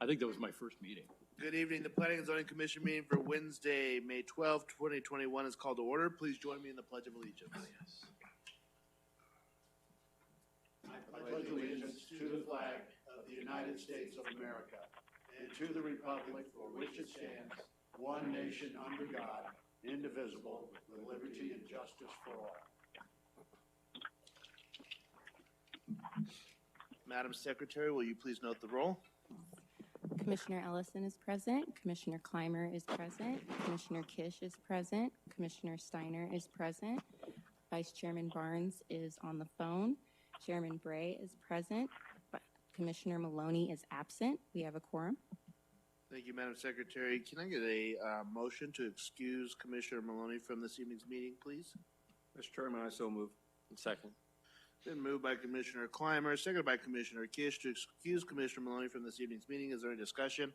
I think that was my first meeting. Good evening. The Planning and Zoning Commission meeting for Wednesday, May 12th, 2021 is called to order. Please join me in the Pledge of Allegiance. Yes. I pledge allegiance to the flag of the United States of America and to the republic for which it stands, one nation under God, indivisible, with liberty and justice for all. Madam Secretary, will you please note the roll? Commissioner Ellison is present. Commissioner Clymer is present. Commissioner Kish is present. Commissioner Steiner is present. Vice Chairman Barnes is on the phone. Chairman Bray is present. Commissioner Maloney is absent. We have a quorum. Thank you, Madam Secretary. Can I get a motion to excuse Commissioner Maloney from this evening's meeting, please? Mr. Chairman, I so move. Second. Been moved by Commissioner Clymer, seconded by Commissioner Kish to excuse Commissioner Maloney from this evening's meeting. Is there any discussion?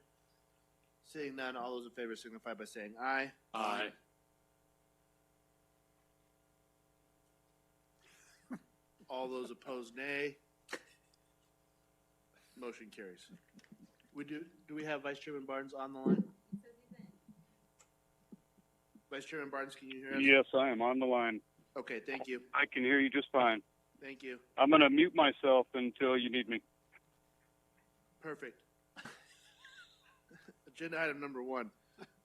Seeing none, all those in favor signify by saying aye. Aye. All those opposed, nay. Motion carries. Do we have Vice Chairman Barnes on the line? Vice Chairman Barnes, can you hear us? Yes, I am on the line. Okay, thank you. I can hear you just fine. Thank you. I'm going to mute myself until you need me. Perfect. Agenda item number 1.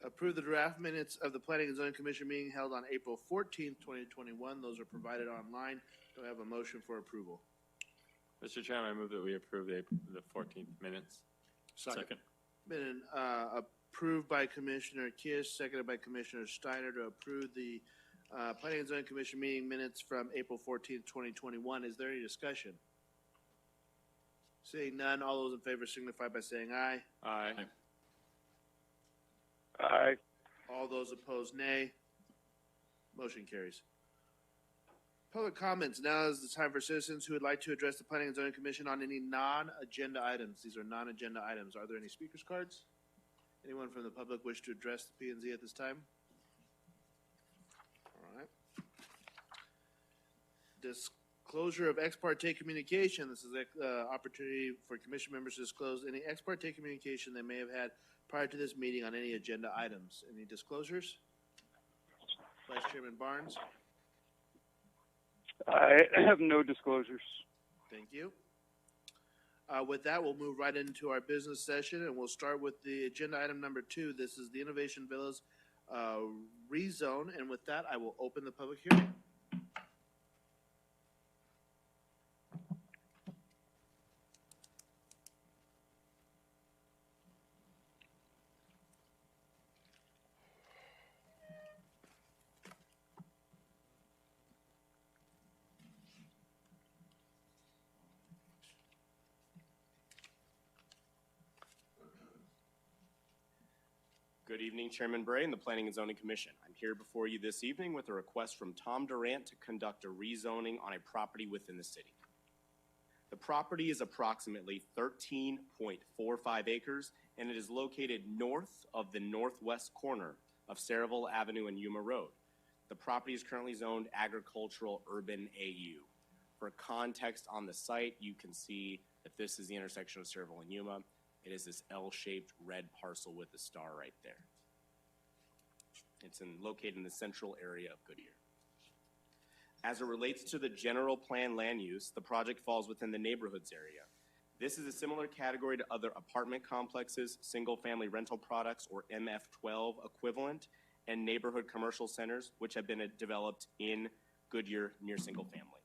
Approve the draft minutes of the Planning and Zoning Commission meeting held on April 14th, 2021. Those are provided online. Do I have a motion for approval? Mr. Chairman, I move that we approve the 14th minutes. Second. Been approved by Commissioner Kish, seconded by Commissioner Steiner to approve the Planning and Zoning Commission meeting minutes from April 14th, 2021. Is there any discussion? Seeing none, all those in favor signify by saying aye. Aye. Aye. All those opposed, nay. Motion carries. Public comments. Now is the time for citizens who would like to address the Planning and Zoning Commission on any non-agenda items. These are non-agenda items. Are there any speakers cards? Anyone from the public wish to address the P&Z at this time? All right. Disclosure of ex parte communication. This is an opportunity for commission members to disclose any ex parte communication they may have had prior to this meeting on any agenda items. Any disclosures? Vice Chairman Barnes. I have no disclosures. Thank you. With that, we'll move right into our business session, and we'll start with the agenda item number 2. This is the Innovation Villas rezone, and with that, I will open the public hearing. Good evening, Chairman Bray and the Planning and Zoning Commission. I'm here before you this evening with a request from Tom Durant to conduct a rezoning on a property within the city. The property is approximately 13.45 acres, and it is located north of the northwest corner of Servo Avenue and Yuma Road. The property is currently zoned agricultural urban AU. For context on the site, you can see that this is the intersection of Servo and Yuma. It is this L-shaped red parcel with a star right there. It's located in the central area of Goodyear. As it relates to the general plan land use, the project falls within the neighborhoods area. This is a similar category to other apartment complexes, single-family rental products, or MF12 equivalent, and neighborhood commercial centers, which have been developed in Goodyear near single-family.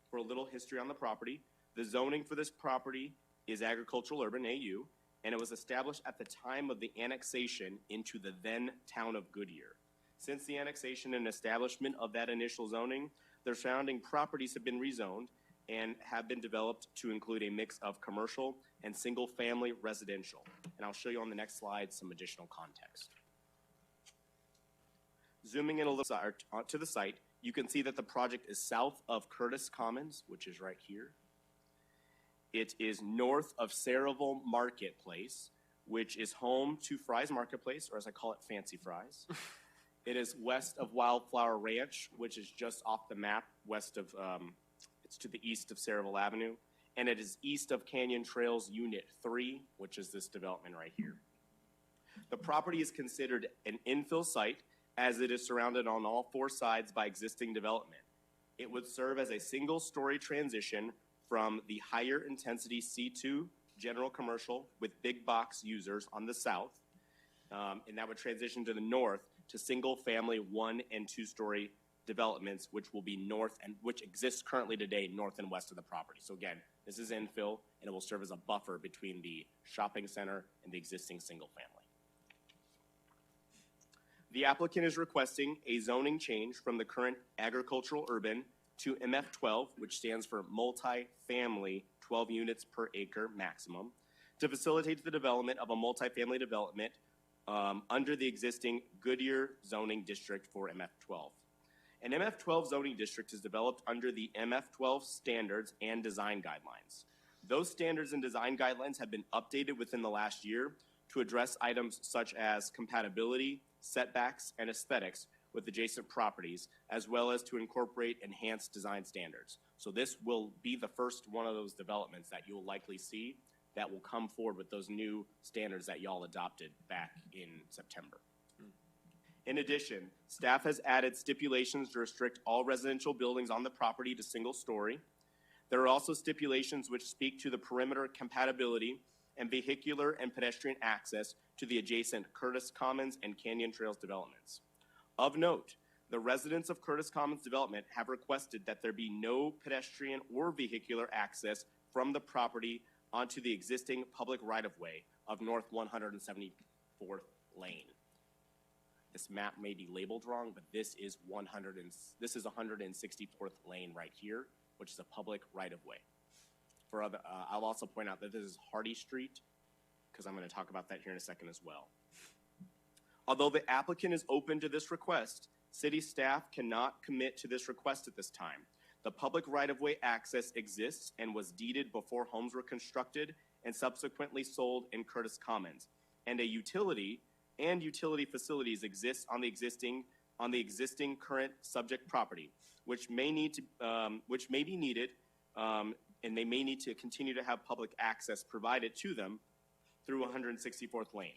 For a little history on the property, the zoning for this property is agricultural urban AU, and it was established at the time of the annexation into the then town of Goodyear. Since the annexation and establishment of that initial zoning, the surrounding properties have been rezoned and have been developed to include a mix of commercial and single-family residential. And I'll show you on the next slide some additional context. Zooming in a little to the site, you can see that the project is south of Curtis Commons, which is right here. It is north of Servo Marketplace, which is home to Fry's Marketplace, or as I call it, Fancy Fry's. It is west of Wildflower Ranch, which is just off the map, west of, it's to the east of Servo Avenue. and it is east of Canyon Trails Unit 3, which is this development right here. The property is considered an infill site as it is surrounded on all four sides by existing development. It would serve as a single-story transition from the higher intensity C2 general commercial with big box users on the south, and that would transition to the north to single-family 1- and 2-story developments, which will be north and which exists currently today north and west of the property. So again, this is infill, and it will serve as a buffer between the shopping center and the existing single-family. The applicant is requesting a zoning change from the current agricultural urban to MF12, which stands for multi-family 12 units per acre maximum, to facilitate the development of a multi-family development under the existing Goodyear zoning district for MF12. An MF12 zoning district is developed under the MF12 standards and design guidelines. Those standards and design guidelines have been updated within the last year to address items such as compatibility, setbacks, and aesthetics with adjacent properties, as well as to incorporate enhanced design standards. So this will be the first one of those developments that you'll likely see that will come forward with those new standards that y'all adopted back in September. In addition, staff has added stipulations to restrict all residential buildings on the property to single story. There are also stipulations which speak to the perimeter compatibility and vehicular and pedestrian access to the adjacent Curtis Commons and Canyon Trails developments. Of note, the residents of Curtis Commons development have requested that there be no pedestrian or vehicular access from the property onto the existing public right-of-way of North 174th Lane. This map may be labeled wrong, but this is 164th Lane right here, which is a public right-of-way. I'll also point out that this is Hardy Street, because I'm going to talk about that here in a second as well. Although the applicant is open to this request, city staff cannot commit to this request at this time. The public right-of-way access exists and was deeded before homes were constructed and subsequently sold in Curtis Commons, and a utility and utility facilities exist on the existing current subject property, which may be needed, and they may need to continue to have public access provided to them through 164th Lane.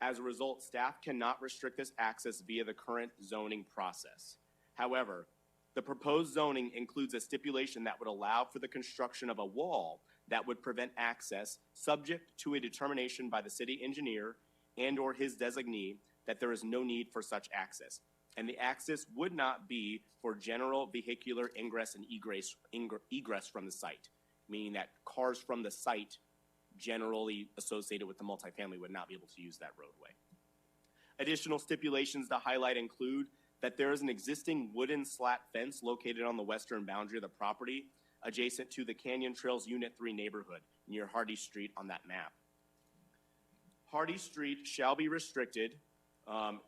As a result, staff cannot restrict this access via the current zoning process. However, the proposed zoning includes a stipulation that would allow for the construction of a wall that would prevent access, subject to a determination by the city engineer and/or his designee that there is no need for such access. And the access would not be for general vehicular ingress and egress from the site, meaning that cars from the site generally associated with the multifamily would not be able to use that roadway. Additional stipulations to highlight include that there is an existing wooden slat fence located on the western boundary of the property adjacent to the Canyon Trails Unit 3 neighborhood near Hardy Street on that map. Hardy Street shall be restricted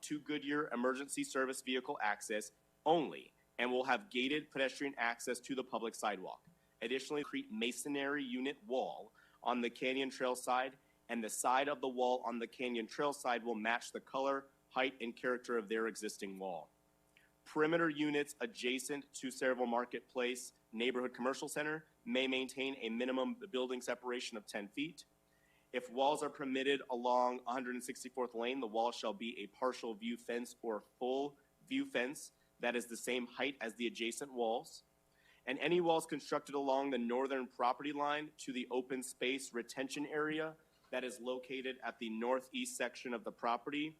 to Goodyear emergency service vehicle access only and will have gated pedestrian access to the public sidewalk. Additionally, concrete masonry unit wall on the Canyon Trail side, and the side of the wall on the Canyon Trail side will match the color, height, and character of their existing wall. Perimeter units adjacent to Servo Marketplace Neighborhood Commercial Center may maintain a minimum building separation of 10 feet. If walls are permitted along 164th Lane, the wall shall be a partial view fence or full view fence that is the same height as the adjacent walls. And any walls constructed along the northern property line to the open space retention area that is located at the northeast section of the property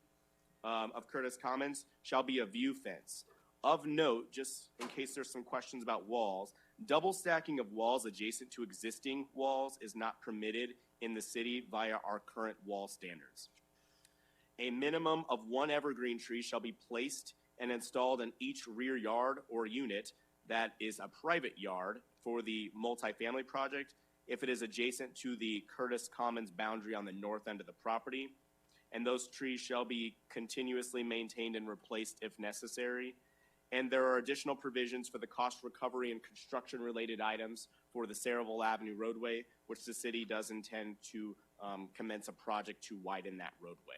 of Curtis Commons shall be a view fence. Of note, just in case there's some questions about walls, double stacking of walls adjacent to existing walls is not permitted in the city via our current wall standards. A minimum of one evergreen tree shall be placed and installed in each rear yard or unit that is a private yard for the multifamily project if it is adjacent to the Curtis Commons boundary on the north end of the property. And those trees shall be continuously maintained and replaced if necessary. And there are additional provisions for the cost recovery and construction-related items for the Servo Avenue roadway, which the city does intend to commence a project to widen that roadway.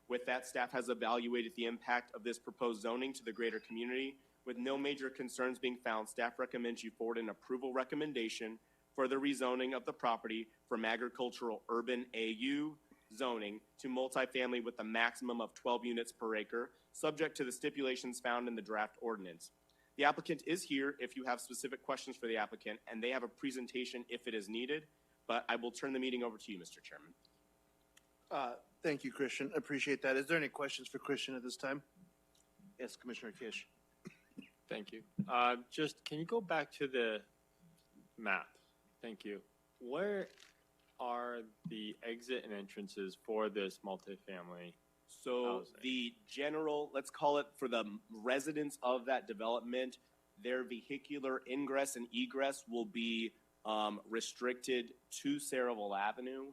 With that, staff has evaluated the impact of this proposed zoning to the greater community, With no major concerns being found, staff recommends you forward an approval recommendation for the rezoning of the property from agricultural urban AU zoning to multifamily with a maximum of 12 units per acre, subject to the stipulations found in the draft ordinance. The applicant is here if you have specific questions for the applicant, and they have a presentation if it is needed, but I will turn the meeting over to you, Mr. Chairman. Thank you, Christian. Appreciate that. Is there any questions for Christian at this time? Yes, Commissioner Kish. Thank you. Just, can you go back to the map? Thank you. Where are the exit and entrances for this multifamily? So Housing. the general, let's call it for the residents of that development, their vehicular ingress and egress will be restricted to Servo Avenue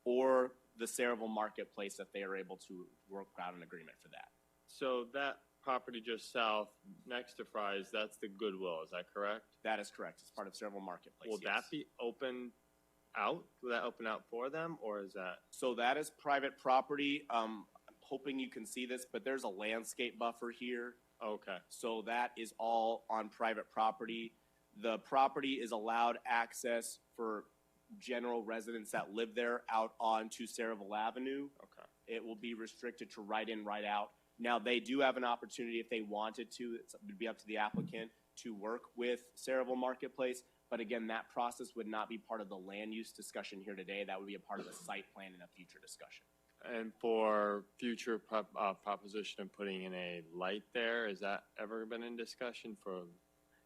or the Servo Marketplace if they are able to work out an agreement for that. So that property just south next to Fry's, that's the Goodwill, is that correct? That is correct. It's part of Servo Marketplace. Will yes. that be open out? Will that open out for them, or is that? So that is private property. I'm hoping you can see this, but there's a landscape buffer here. Okay. So that is all on private property. The property is allowed access for general residents that live there out onto Servo Avenue. Okay. It will be restricted to right in, right out. Now, they do have an opportunity if they wanted to, it would be up to the applicant to work with Servo Marketplace. But again, that process would not be part of the land use discussion here today. That would be a part of the site plan in a future discussion. And for future proposition of putting in a light there, has that ever been in discussion for?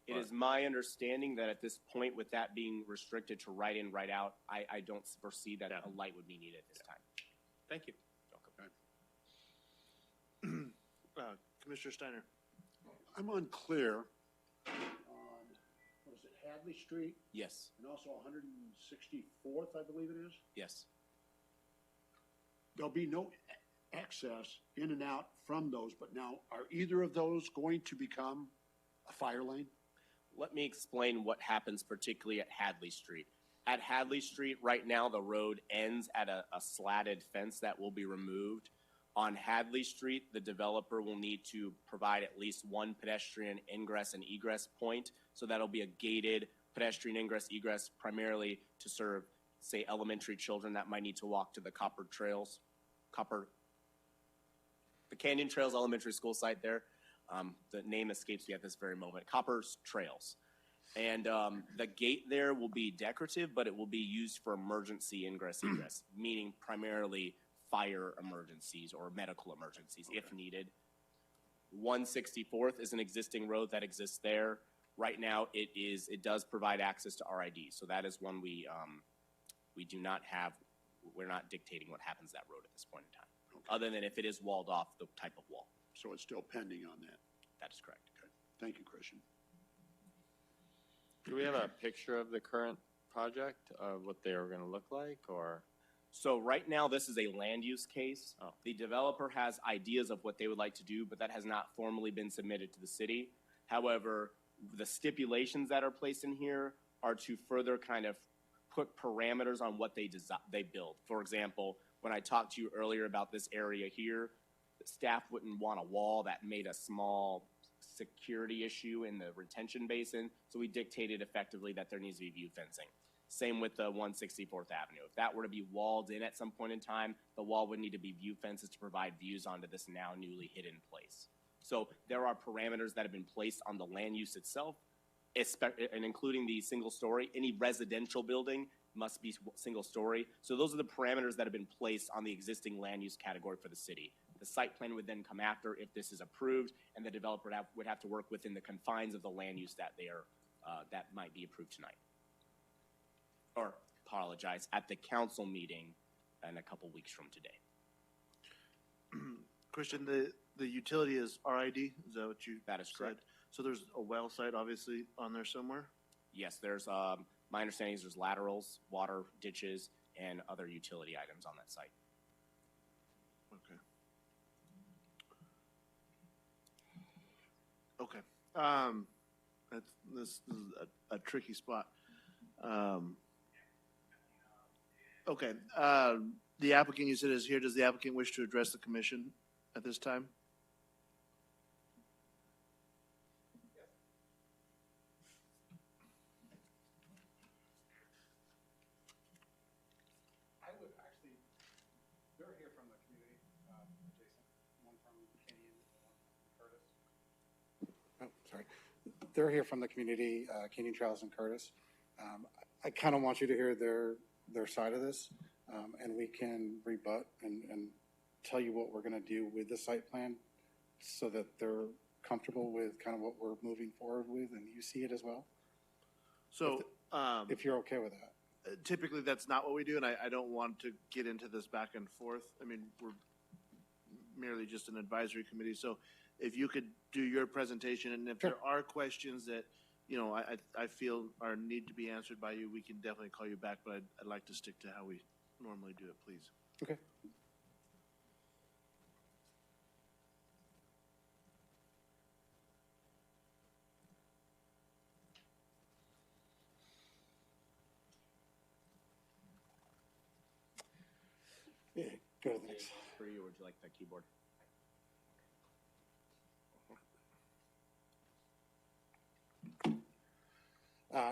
It is my understanding that at this point, with that being restricted to right in, right out, I don't foresee that a light would be needed at this time. Thank you. Commissioner Steiner. I'm unclear on, what is it, Hadley Street Yes, and also 164th, I believe it is? yes. There'll be no access in and out from those, but now, are either of those going to become a fire lane? Let me explain what happens particularly at Hadley Street. At Hadley Street, right now, the road ends at a slatted fence that will be removed. On Hadley Street, the developer will need to provide at least one pedestrian ingress and egress point. So that'll be a gated pedestrian ingress egress primarily to serve, say, elementary children that might need to walk to the the Canyon Trails Elementary School site there. The name escapes me at this very moment. Copper's Trails. And the gate there will be decorative, but it will be used for emergency ingress egress, meaning primarily fire emergencies or medical emergencies if needed. 164th is an existing road that exists there. Right now, it does provide access to RID, so that is one we do not have. We're not dictating what happens to that road at this point in time, other than if it is walled off, the type of wall. So it's still pending on that. That is correct. Okay. Thank you, Christian. Do we have a picture of the current project of what they are going to look like, or? So right now, this is a land use case. Oh. The developer has ideas of what they would like to do, but that has not formally been submitted to the city. However, the stipulations that are placed in here are to further kind of put parameters on what they build. For example, when I talked to you earlier about this area here, the staff wouldn't want a wall that made a small security issue in the retention basin, so we dictated effectively that there needs to be view fencing. Same with the 164th Avenue. If that were to be walled in at some point in time, the wall would need to be view fences to provide views onto this now newly hidden place. So there are parameters that have been placed on the land use itself, and including the single story. Any residential building must be single story. So those are the parameters that have been placed on the existing land use category for the city. The site plan would then come after if this is approved, and the developer would have to work within the confines of the land use that they are that might be approved tonight. Or apologize, at the council meeting in a couple weeks from today. Christian, the utility is RID, is that what you That is said? correct. So there's a well site obviously on there somewhere? Yes, there's, my understanding is there's laterals, water ditches, and other utility items on that site. Okay. This is a tricky spot. Okay, the applicant you said is here. Does the applicant wish to address the commission at this time? They're here from the community, adjacent, one from Kenyon, one from Curtis. Oh, sorry. They're here from the community, Canyon Trails and Curtis. I kind of want you to hear their side of this, and we can rebut and tell you what we're going to do with the site plan so that they're comfortable with kind of what we're moving forward with, and you see it as well, So, if you're okay with that. typically that's not what we do, and I don't want to get into this back and forth. I mean, we're merely just an advisory committee, so if you could do your presentation, and if Sure. there are questions that, you know, I feel are need to be answered by you, we can definitely call you back, but I'd like to stick to how we normally do it, please. Okay. Yeah, go to the next. For you, would you like that keyboard?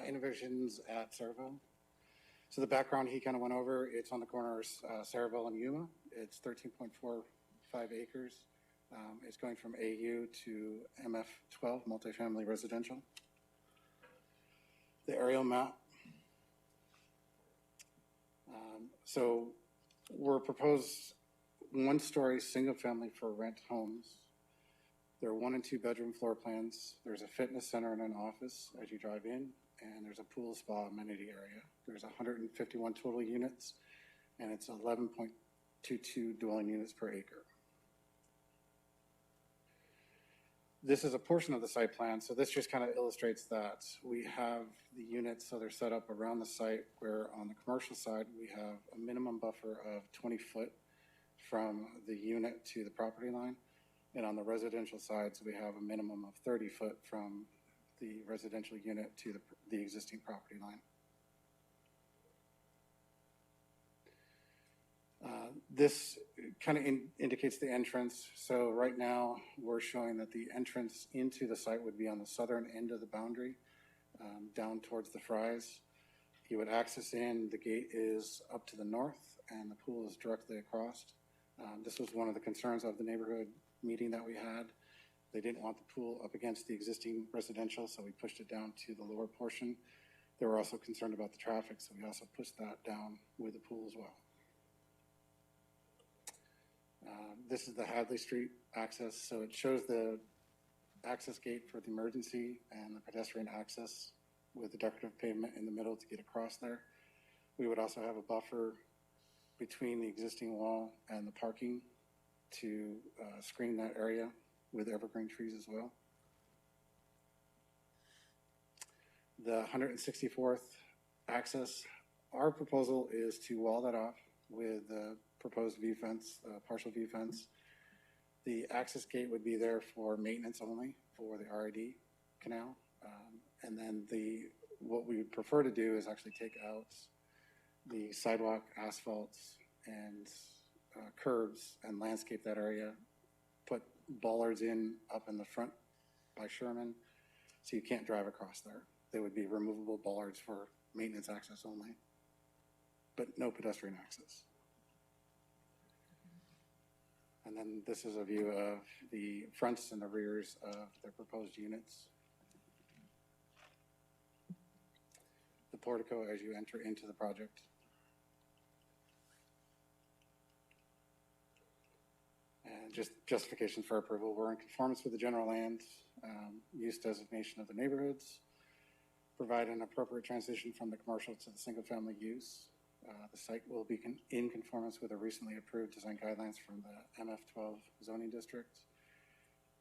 Innovations at Servo. So the background he kind of went over, it's on the corner of Servo and Yuma. It's 13.45 acres. It's going from AU to MF12, multifamily residential. The aerial map. So we're proposed one-story single-family for rent homes. There are 1 and 2 bedroom floor plans. There's a fitness center and an office as you drive in, and there's a pool spa amenity area. There's 151 total units, and it's 11.22 dwelling units per acre. This is a portion of the site plan, so this just kind of illustrates that. We have the units, so they're set up around the site, where on the commercial side, we have a minimum buffer of 20 foot from the unit to the property line. And on the residential sides, we have a minimum of 30 foot from the residential unit to the existing property line. This kind of indicates the entrance. So right now, we're showing that the entrance into the site would be on the southern end of the boundary, down towards the Fries. You would access in, the gate is up to the north, and the pool is directly across. This was one of the concerns of the neighborhood meeting that we had. They didn't want the pool up against the existing residential, so we pushed it down to the lower portion. They were also concerned about the traffic, so we also pushed that down with the pool as well. This is the Hadley Street access, so it shows the access gate for the emergency and the pedestrian access with the decorative pavement in the middle to get across there. We would also have a buffer between the existing wall and the parking to screen that area with evergreen trees as well. The 164th access, our proposal is to wall that off with the proposed view fence, partial view fence. The access gate would be there for maintenance only for the RID canal. And then what we would prefer to do is actually take out the sidewalk, asphalts, and curbs and landscape that area, put bollards up in the front by Sherman, so you can't drive across there. They would be removable bollards for maintenance access only, but no pedestrian access. And then this is a view of the fronts and the rears of the proposed units. The portico as you enter into the project. And just justifications for approval. We're in conformance with the general land use designation of the neighborhoods. Provide an appropriate transition from the commercial to the single family use. The site will be in conformance with the recently approved design guidelines from the MF12 zoning district.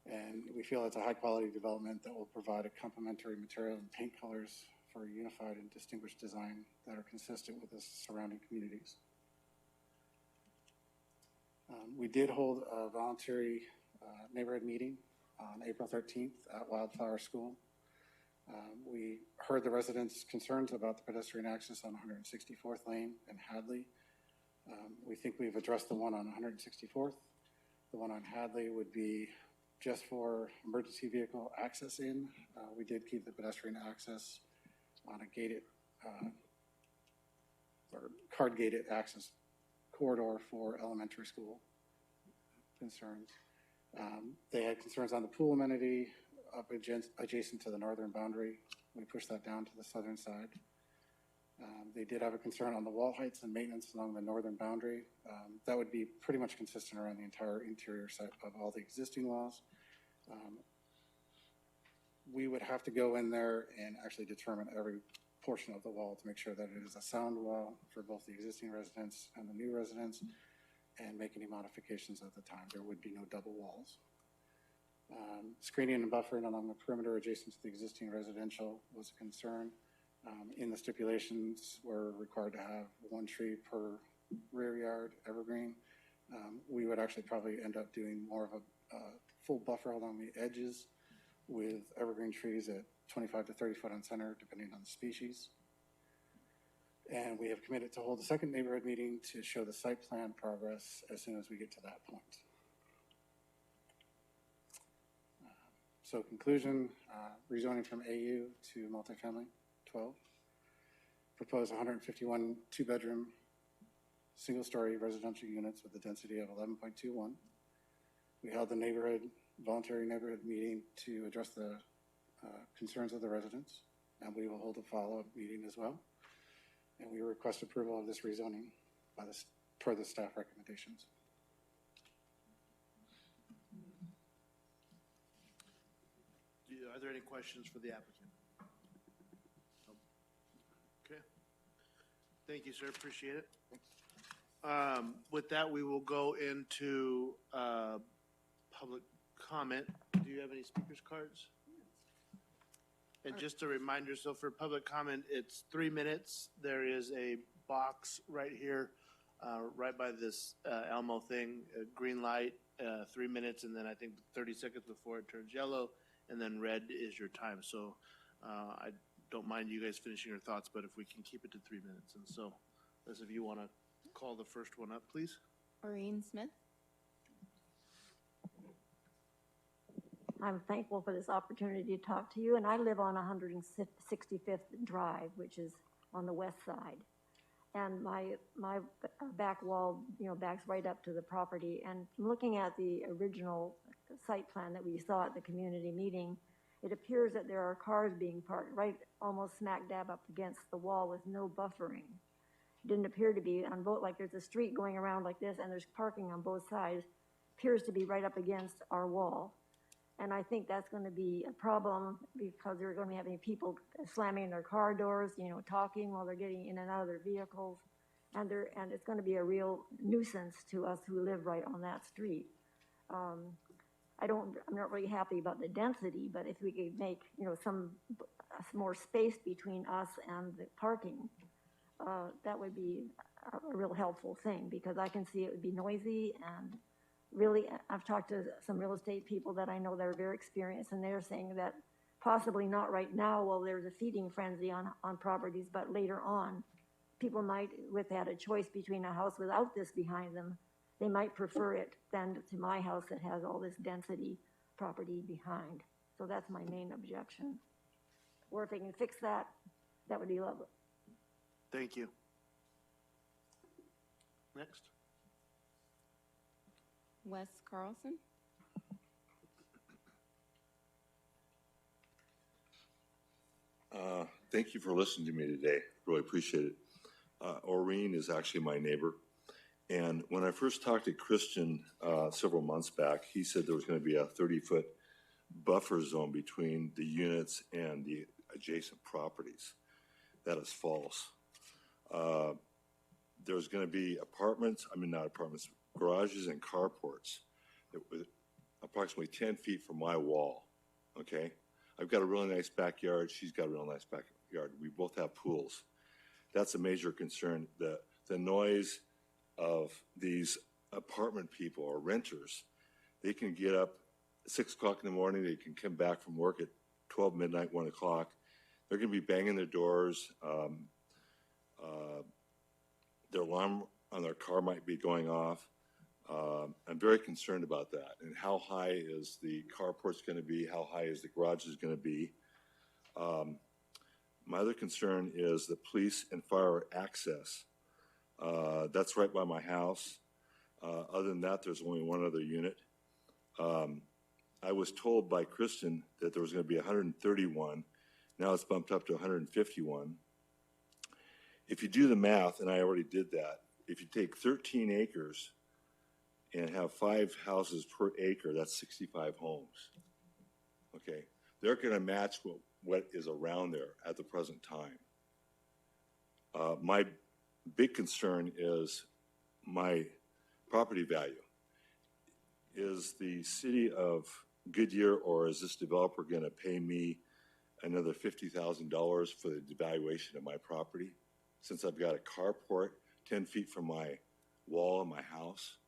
And we feel it's a high quality development that will provide a complementary material and paint colors for a unified and distinguished design that are consistent with the surrounding communities. We did hold a voluntary neighborhood meeting on April 13th at Wildflower School. We heard the residents' concerns about the pedestrian access on 164th Lane and Hadley. We think we've addressed the one on 164th. The one on Hadley would be just for emergency vehicle access in. We did keep the pedestrian access on a gated or card gated access corridor for elementary school concerns. They had concerns on the pool amenity up adjacent to the northern boundary. We pushed that down to the southern side. They did have a concern on the wall heights and maintenance along the northern boundary. That would be pretty much consistent around the entire interior side of all the existing walls. We would have to go in there and actually determine every portion of the wall to make sure that it is a sound wall for both the existing residents and the new residents, and make any modifications at the time. There would be no double walls. Screening and buffering along the perimeter adjacent to the existing residential was a concern. In the stipulations, we're required to have one tree per rear yard evergreen. We would actually probably end up doing more of a full buffer along the edges with evergreen trees at 25 to 30 foot on center, depending on the species. And we have committed to hold a second neighborhood meeting to show the site plan progress as soon as we get to that point. So conclusion, rezoning from AU to multifamily, 12. Propose 151 two-bedroom, single-story residential units with a density of 11.21. We held the voluntary neighborhood meeting to address the concerns of the residents, and we will hold a follow-up meeting as well. And we request approval of this rezoning per the staff recommendations. Are there any questions for the applicant? Okay. Thank you, sir. Appreciate it. With that, we will go into public comment. Do you have any speakers cards? And just a reminder, so for public comment, it's 3 minutes. There is a box right here, right by this Elmo thing, a green light, 3 minutes, and then I think 30 seconds before it turns yellow, and then red is your time. So I don't mind you guys finishing your thoughts, but if we can keep it to 3 minutes. And so, those of you want to call the first one up, please. Maureen Smith. I'm thankful for this opportunity to talk to you, and I live on 165th Drive, which is on the west side. And my back wall, backs right up to the property. And looking at the original site plan that we saw at the community meeting, it appears that there are cars being parked right almost smack dab up against the wall with no buffering. It didn't appear to be on both, like there's a street going around like this, and there's parking on both sides. Appears to be right up against our wall. And I think that's going to be a problem because they're going to be having people slamming their car doors, talking while they're getting in and out of their vehicles. And it's going to be a real nuisance to us who live right on that street. I'm not really happy about the density, but if we could make, some more space between us and the parking, that would be a real helpful thing, because I can see it would be noisy. And really, I've talked to some real estate people that I know that are very experienced, and they're saying that possibly not right now while there's a feeding frenzy on properties, but later on, people might, if they had a choice between a house without this behind them, they might prefer it than to my house that has all this density property behind. So that's my main objection. Or if they can fix that, that would be lovely. Thank you. Next. Wes Carlson. Thank you for listening to me today. Really appreciate it. Oreen is actually my neighbor. And when I first talked to Christian several months back, he said there was going to be a 30-foot buffer zone between the units and the adjacent properties. That is false. There's going to be garages and carports that were approximately 10 feet from my wall, okay? I've got a really nice backyard. She's got a real nice backyard. We both have pools. That's a major concern. The noise of these apartment people or renters, they can get up at 6 o'clock in the morning. They can come back from work at 12 midnight, 1 o'clock. They're going to be banging their doors. Their alarm on their car might be going off. I'm very concerned about that. And how high is the carport's going to be? How high is the garage is going to be? My other concern is the police and fire access. That's right by my house. Other than that, there's only one other unit. I was told by Kristen that there was going to be 131. Now it's bumped up to 151. If you do the math, and I already did that, if you take 13 acres and have 5 houses per acre, that's 65 homes. Okay, they're going to match what is around there at the present time. My big concern is my property value. Is the city of Goodyear or is this developer going to pay me another $50,000 for the devaluation of my property since I've got a carport 10 feet from my wall in my house?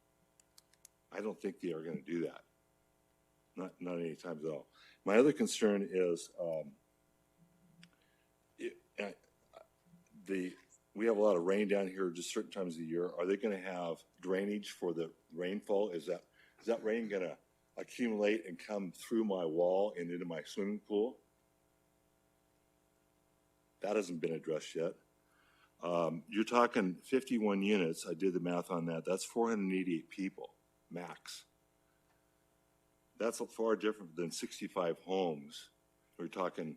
I don't think they are going to do that. Not any time at all. My other concern is we have a lot of rain down here just certain times of the year. Are they going to have drainage for the rainfall? Is that rain going to accumulate and come through my wall and into my swimming pool? That hasn't been addressed yet. You're talking 51 units. I did the math on that. That's 488 people, max. That's far different than 65 homes. We're talking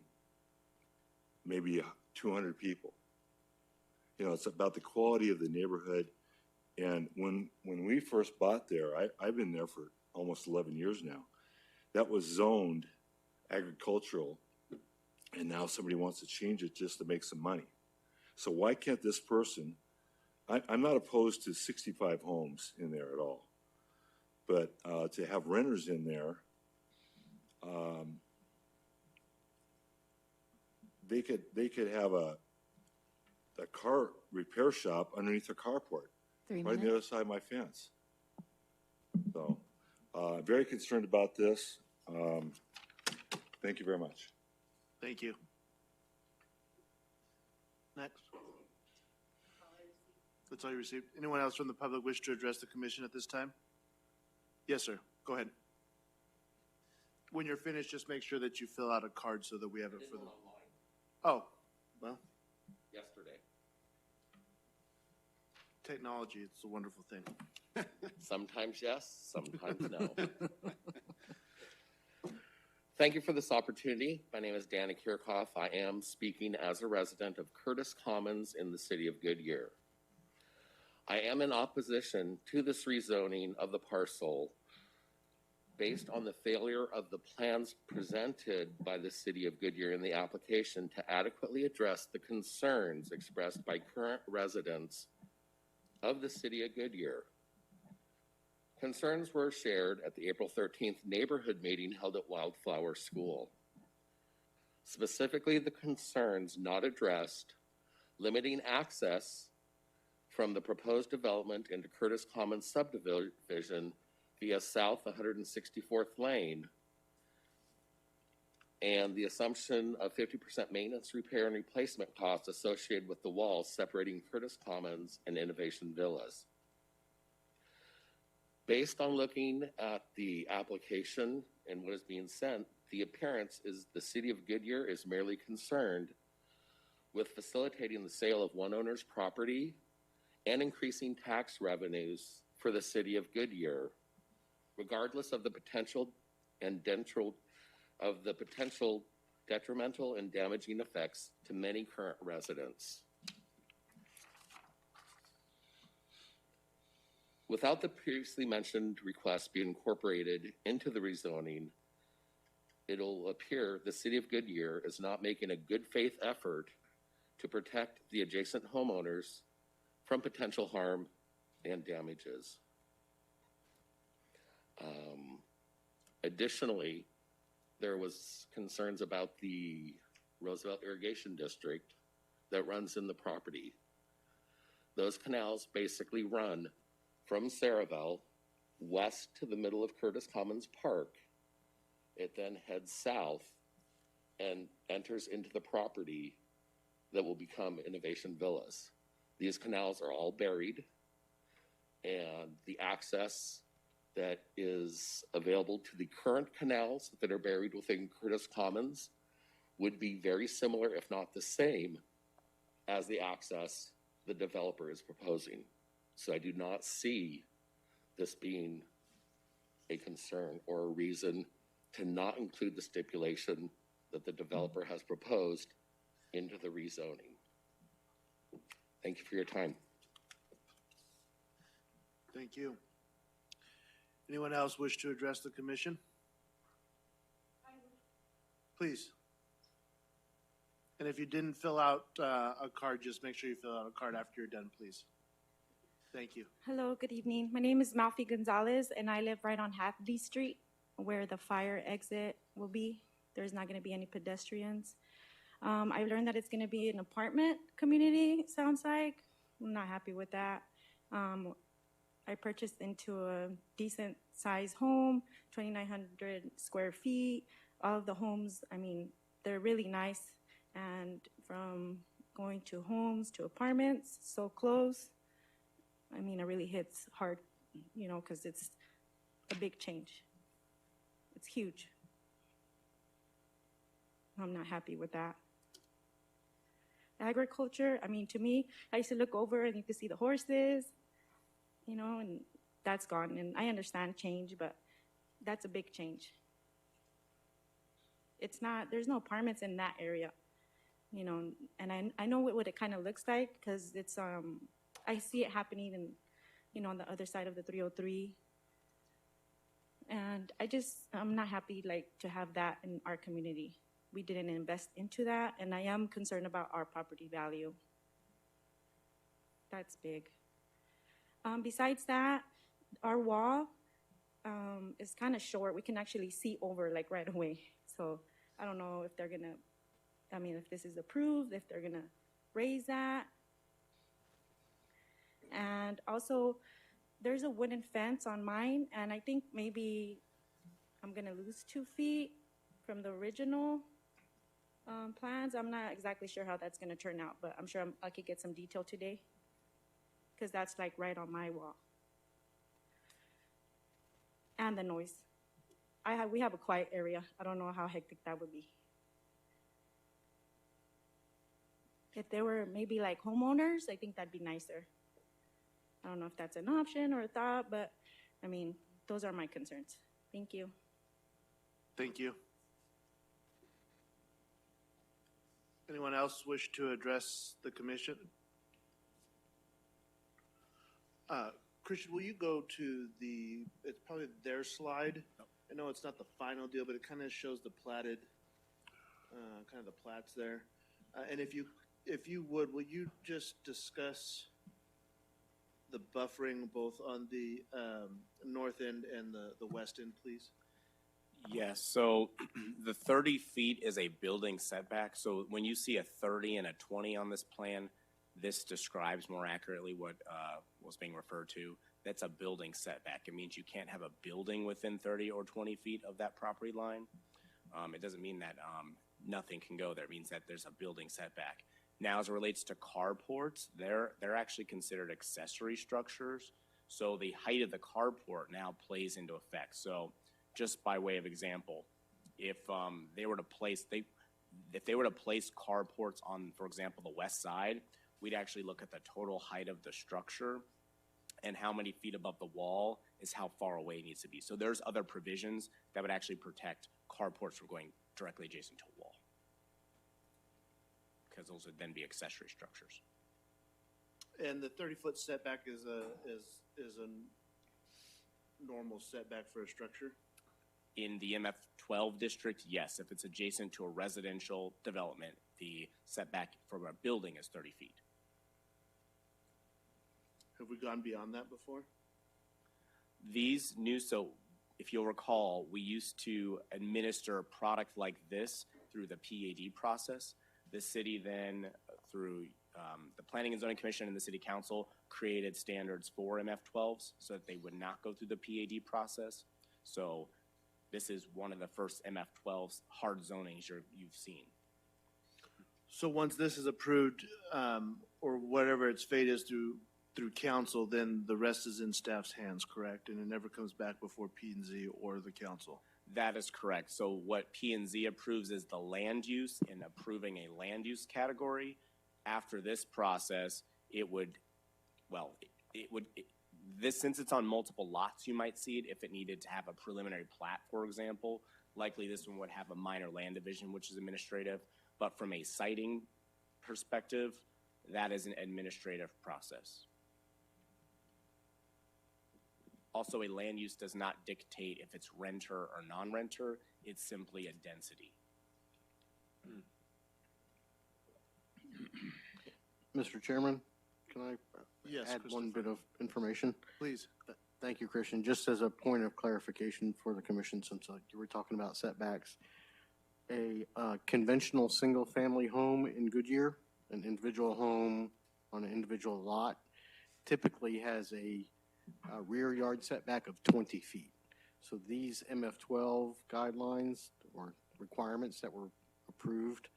maybe 200 people. You know, it's about the quality of the neighborhood. And when we first bought there, I've been there for almost 11 years now. That was zoned agricultural, and now somebody wants to change it just to make some money. So why can't this person, I'm not opposed to 65 homes in there at all, but to have renters in there, they could have a car repair shop underneath their carport, 3 right on the minutes. other side of my fence. So, very concerned about this. Thank you very much. Thank you. Next. That's all you received. Anyone else from the public wish to address the commission at this time? Yes, sir. Go ahead. When you're finished, just make sure that you fill out a card so that we have it for the. Oh, well, Yesterday. technology, it's a wonderful thing. Sometimes yes, sometimes no. Thank you for this opportunity. My name is Danny Kirchhoff. I am speaking as a resident of Curtis Commons in the city of Goodyear. I am in opposition to this rezoning of the parcel based on the failure of the plans presented by the city of Goodyear in the application to adequately address the concerns expressed by current residents of the city of Goodyear. Concerns were shared at the April 13th neighborhood meeting held at Wildflower School. Specifically, the concerns not addressed, limiting access from the proposed development into Curtis Commons subdivision via South 164th Lane, and the assumption of 50% maintenance, repair, and replacement costs associated with the walls separating Curtis Commons and Innovation Villas. Based on looking at the application and what is being sent, the appearance is the city of Goodyear is merely concerned with facilitating the sale of one owner's property and increasing tax revenues for the city of Goodyear, regardless of the potential detrimental and damaging effects to many current residents. Without the previously mentioned request being incorporated into the rezoning, it'll appear the city of Goodyear is not making a good faith effort to protect the adjacent homeowners from potential harm and damages. Additionally, there was concerns about the Roosevelt Irrigation District that runs in the property. Those canals basically run from Servo west to the middle of Curtis Commons Park. It then heads south and enters into the property that will become Innovation Villas. These canals are all buried, and the access that is available to the current canals that are buried within Curtis Commons would be very similar, if not the same, as the access the developer is proposing. So I do not see this being a concern or a reason to not include the stipulation that the developer has proposed into the rezoning. Thank you for your time. Thank you. Anyone else wish to address the commission? Please. And if you didn't fill out a card, just make sure you fill out a card after you're done, please. Thank you. Hello, good evening. My name is Malfi Gonzalez, and I live right on Hadley Street, where the fire exit will be. There's not going to be any pedestrians. I learned that it's going to be an apartment community, it sounds like. I'm not happy with that. I purchased into a decent size home, 2,900 square feet. All of the homes, I mean, they're really nice. And from going to homes to apartments, so close, I mean, it really hits hard, you know, because it's a big change. It's huge. I'm not happy with that. Agriculture, I mean, to me, I used to look over and you could see the horses, you know, and that's gone. And I understand change, but that's a big change. It's not, there's no apartments in that area, you know, and I know what it kind of looks like because it's, I see it happening in, you know, on the other side of the 303. And I'm not happy, like, to have that in our community. We didn't invest into that, and I am concerned about our property value. That's big. Besides that, our wall is kind of short. We can actually see over, like, right away. So I don't know if they're going to, I mean, if this is approved, if they're going to raise that. And also, there's a wooden fence on mine, and I think maybe I'm going to lose 2 feet from the original plans. I'm not exactly sure how that's going to turn out, but I'm sure I could get some detail today because that's like right on my wall. And the noise. We have a quiet area. I don't know how hectic that would be. If there were maybe like homeowners, I think that'd be nicer. I don't know if that's an option or a thought, but I mean, those are my concerns. Thank you. Thank you. Anyone else wish to address the commission? Christian, will you go to it's probably their slide. I know it's not the final deal, but it kind of shows the platted, kind of the plats there. And if you would, will you just discuss the buffering both on the north end and the west end, please? Yes, so the 30 feet is a building setback. So when you see a 30 and a 20 on this plan, this describes more accurately what was being referred to. That's a building setback. It means you can't have a building within 30 or 20 feet of that property line. It doesn't mean that nothing can go there. It means that there's a building setback. Now, as it relates to carports, they're actually considered accessory structures. So the height of the carport now plays into effect. So just by way of example, if they were to place carports on, for example, the west side, we'd actually look at the total height of the structure, and how many feet above the wall is how far away it needs to be. So there's other provisions that would actually protect carports from going directly adjacent to a wall, because those would then be accessory structures. And the 30-foot setback is a normal setback for a structure? In the MF12 district, yes. If it's adjacent to a residential development, the setback from a building is 30 feet. Have we gone beyond that before? So if you'll recall, we used to administer a product like this through the PAD process. The city then, through the Planning and Zoning Commission and the City Council, created standards for MF12s so that they would not go through the PAD process. So this is one of the first MF12s hard zonings you've seen. So once this is approved, or whatever its fate is through council, then the rest is in staff's hands, correct? And it never comes back before P&Z or the council? That is correct. So what P&Z approves is the land use, in approving a land use category. After this process, it would, well, this, since it's on multiple lots, you might see it if it needed to have a preliminary plat, for example. Likely this one would have a minor land division, which is administrative, but from a siting perspective, that is an administrative process. Also, a land use does not dictate if it's renter or non-renter, it's simply a density. Mr. Chairman, can I Yes, add one Christopher. bit of information? Please. Thank you, Christian. Just as a point of clarification for the commission, since you were talking about setbacks, a conventional single-family home in Goodyear, an individual home on an individual lot, typically has a rear yard setback of 20 feet. So these MF12 guidelines or requirements that were approved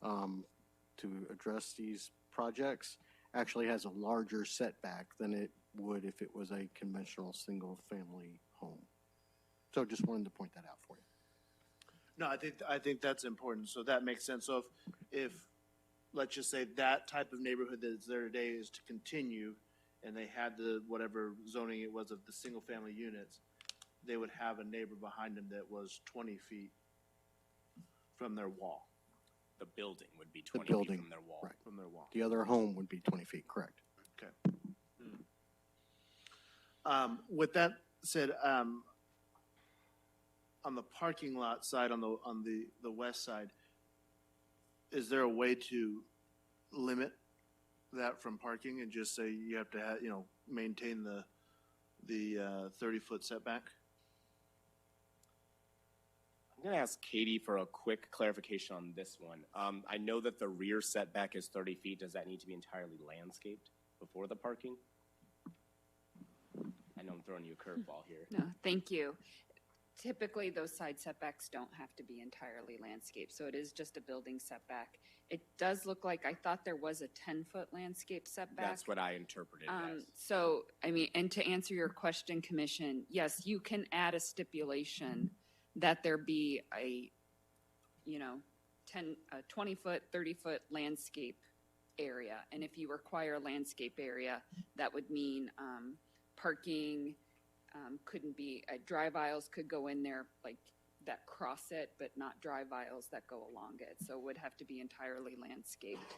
to address these projects actually has a larger setback than it would if it was a conventional single-family home. So just wanted to point that out for you. No, I think that's important. So that makes sense. So if let's just say that type of neighborhood that's there today is to continue, and they had the whatever zoning it was of the single family units, they would have a neighbor behind them that was 20 feet from their wall. The building would be The 20 building, feet from their wall. right. From their wall. The other home would be 20 feet, correct? Okay. With that said, on the parking lot side, on the west side, is there a way to limit that from parking and just say you have to have, maintain the 30-foot setback? I'm going to ask Katie for a quick clarification on this one. I know that the rear setback is 30 feet. Does that need to be entirely landscaped before the parking? I know I'm throwing you a curveball here. No, thank you. Typically, those side setbacks don't have to be entirely landscaped, so it is just a building setback. It does look like, I thought there was a 10-foot landscape setback. That's what I interpreted as. So, I mean, and to answer your question, Commission, yes, you can add a stipulation that there be a, 20-foot, 30-foot landscape area. And if you require a landscape area, that would mean parking couldn't be, drive aisles could go in there like that cross it, but not drive aisles that go along it. So it would have to be entirely landscaped.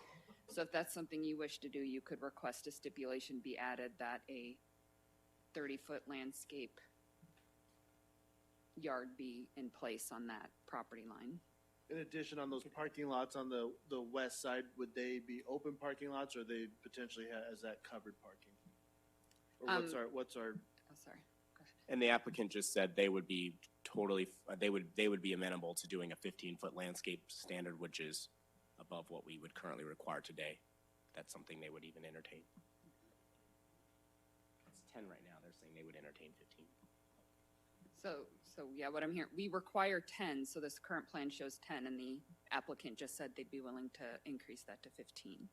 So if that's something you wish to do, you could request a stipulation be added that a 30-foot landscape yard be in place on that property line. In addition, on those parking lots on the west side, would they be open parking lots, or they potentially as that covered parking? Or what's our? Oh, sorry. Go ahead. And the applicant just said they would be totally, they would be amenable to doing a 15-foot landscape standard, which is above what we would currently require today. That's something they would even entertain. It's 10 right now. They're saying they would entertain 15. So yeah, what I'm hearing, we require 10, so this current plan shows 10, and the applicant just said they'd be willing to increase that to 15.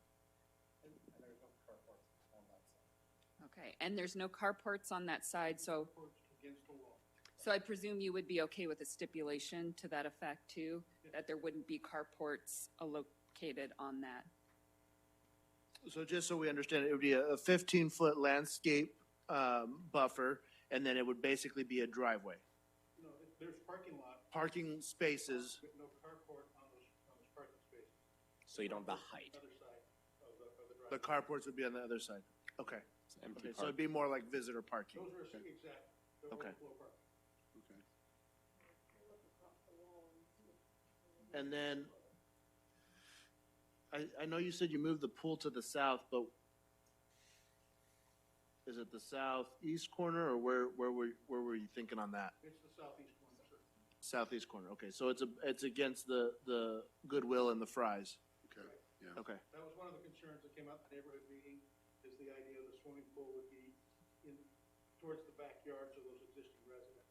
Okay, and there's no carports on that side, so I presume you would be okay with a stipulation to that effect too, that there wouldn't be carports located on that. So just so we understand, it would be a 15-foot landscape buffer, and then it would basically be a driveway. No, there's parking lot, Parking spaces. with no carport on those parking spaces. So you don't have the height. Other side of the The driveway. carports would be on the other side. Okay. It's empty Okay, so it'd be more like visitor parking. Those are, exact, they're Okay. overflow parking. And then, I know you said you moved the pool to the south, but is it the southeast corner, or where were you thinking on that? It's the southeast corner, sir. Southeast corner, okay, so it's against the Goodwill and the Fries. Okay, yeah. Okay, That was one of the concerns that came up in the neighborhood meeting, is the idea of the swimming pool would be towards the backyards of those existing residents.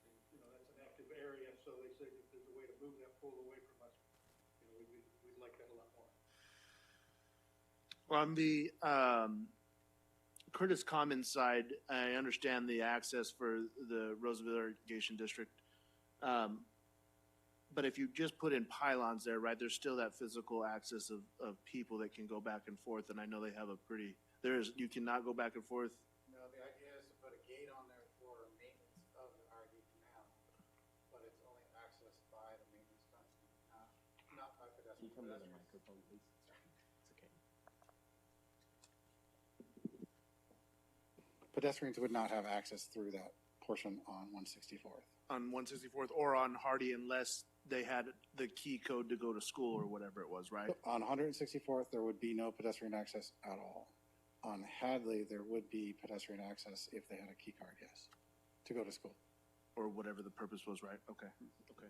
And, that's an active area, so they say if there's a way to move that pool away from us, we'd like that a lot more. on the Curtis Commons side, I understand the access for the Roseville Irrigation District. But if you just put in pylons there, right, there's still that physical access of people that can go back and forth, and I know they have a pretty, you cannot go back and forth. No, the idea is to put a gate on there for maintenance of the RV canal, but it's only accessed by the maintenance company, not by pedestrians. Pedestrians would not have access through that portion on 164th. On 164th or on Hardy unless they had the key code to go to school or whatever it was, right? On 164th, there would be no pedestrian access at all. On Hadley, there would be pedestrian access if they had a key card, yes, to go to school. Or whatever the purpose was, right? Okay, okay.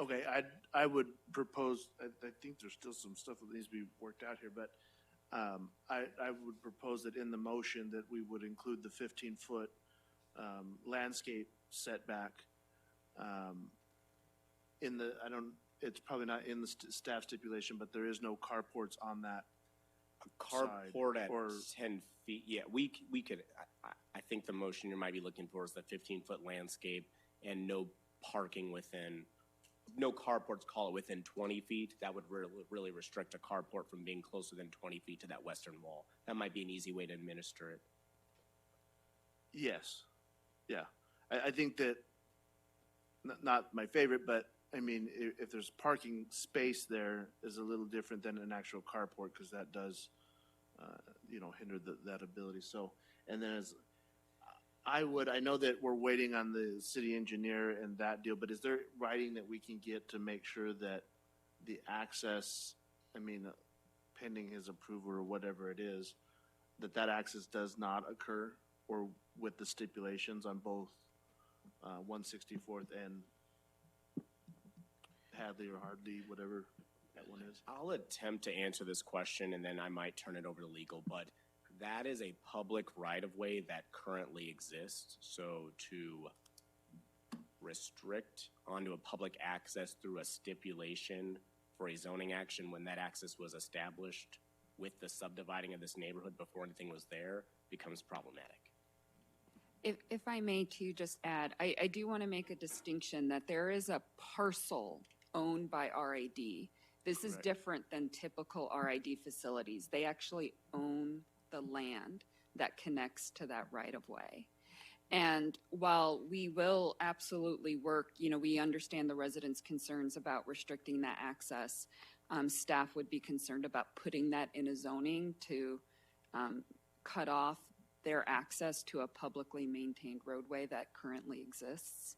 Okay, I would propose, I think there's still some stuff that needs to be worked out here, but I would propose that in the motion that we would include the 15-foot landscape setback in the, it's probably not in the staff stipulation, but there is no carports on that. A carport at or 10 feet, yeah, we could, I think the motion you might be looking for is the 15-foot landscape and no parking within, no carports, call it within 20 feet. That would really restrict a carport from being closer than 20 feet to that western wall. That might be an easy way to administer it. Yes, yeah. I think that, not my favorite, but I mean, if there's parking space there is a little different than an actual carport because that does, hinder that ability. So, and then as I know that we're waiting on the city engineer and that deal, but is there writing that we can get to make sure that the access, pending his approval or whatever it is, that access does not occur or with the stipulations on both 164th and Hadley or Hardly, whatever that one is? I'll attempt to answer this question and then I might turn it over to legal, but that is a public right-of-way that currently exists. So to restrict onto a public access through a stipulation for a zoning action when that access was established with the subdividing of this neighborhood before anything was there becomes problematic. If I may too just add, I do want to make a distinction that there is a parcel owned by RAD. This is Correct. different than typical RID facilities. They actually own the land that connects to that right-of-way. And while we will absolutely work, we understand the residents' concerns about restricting that access, staff would be concerned about putting that in a zoning to cut off their access to a publicly maintained roadway that currently exists.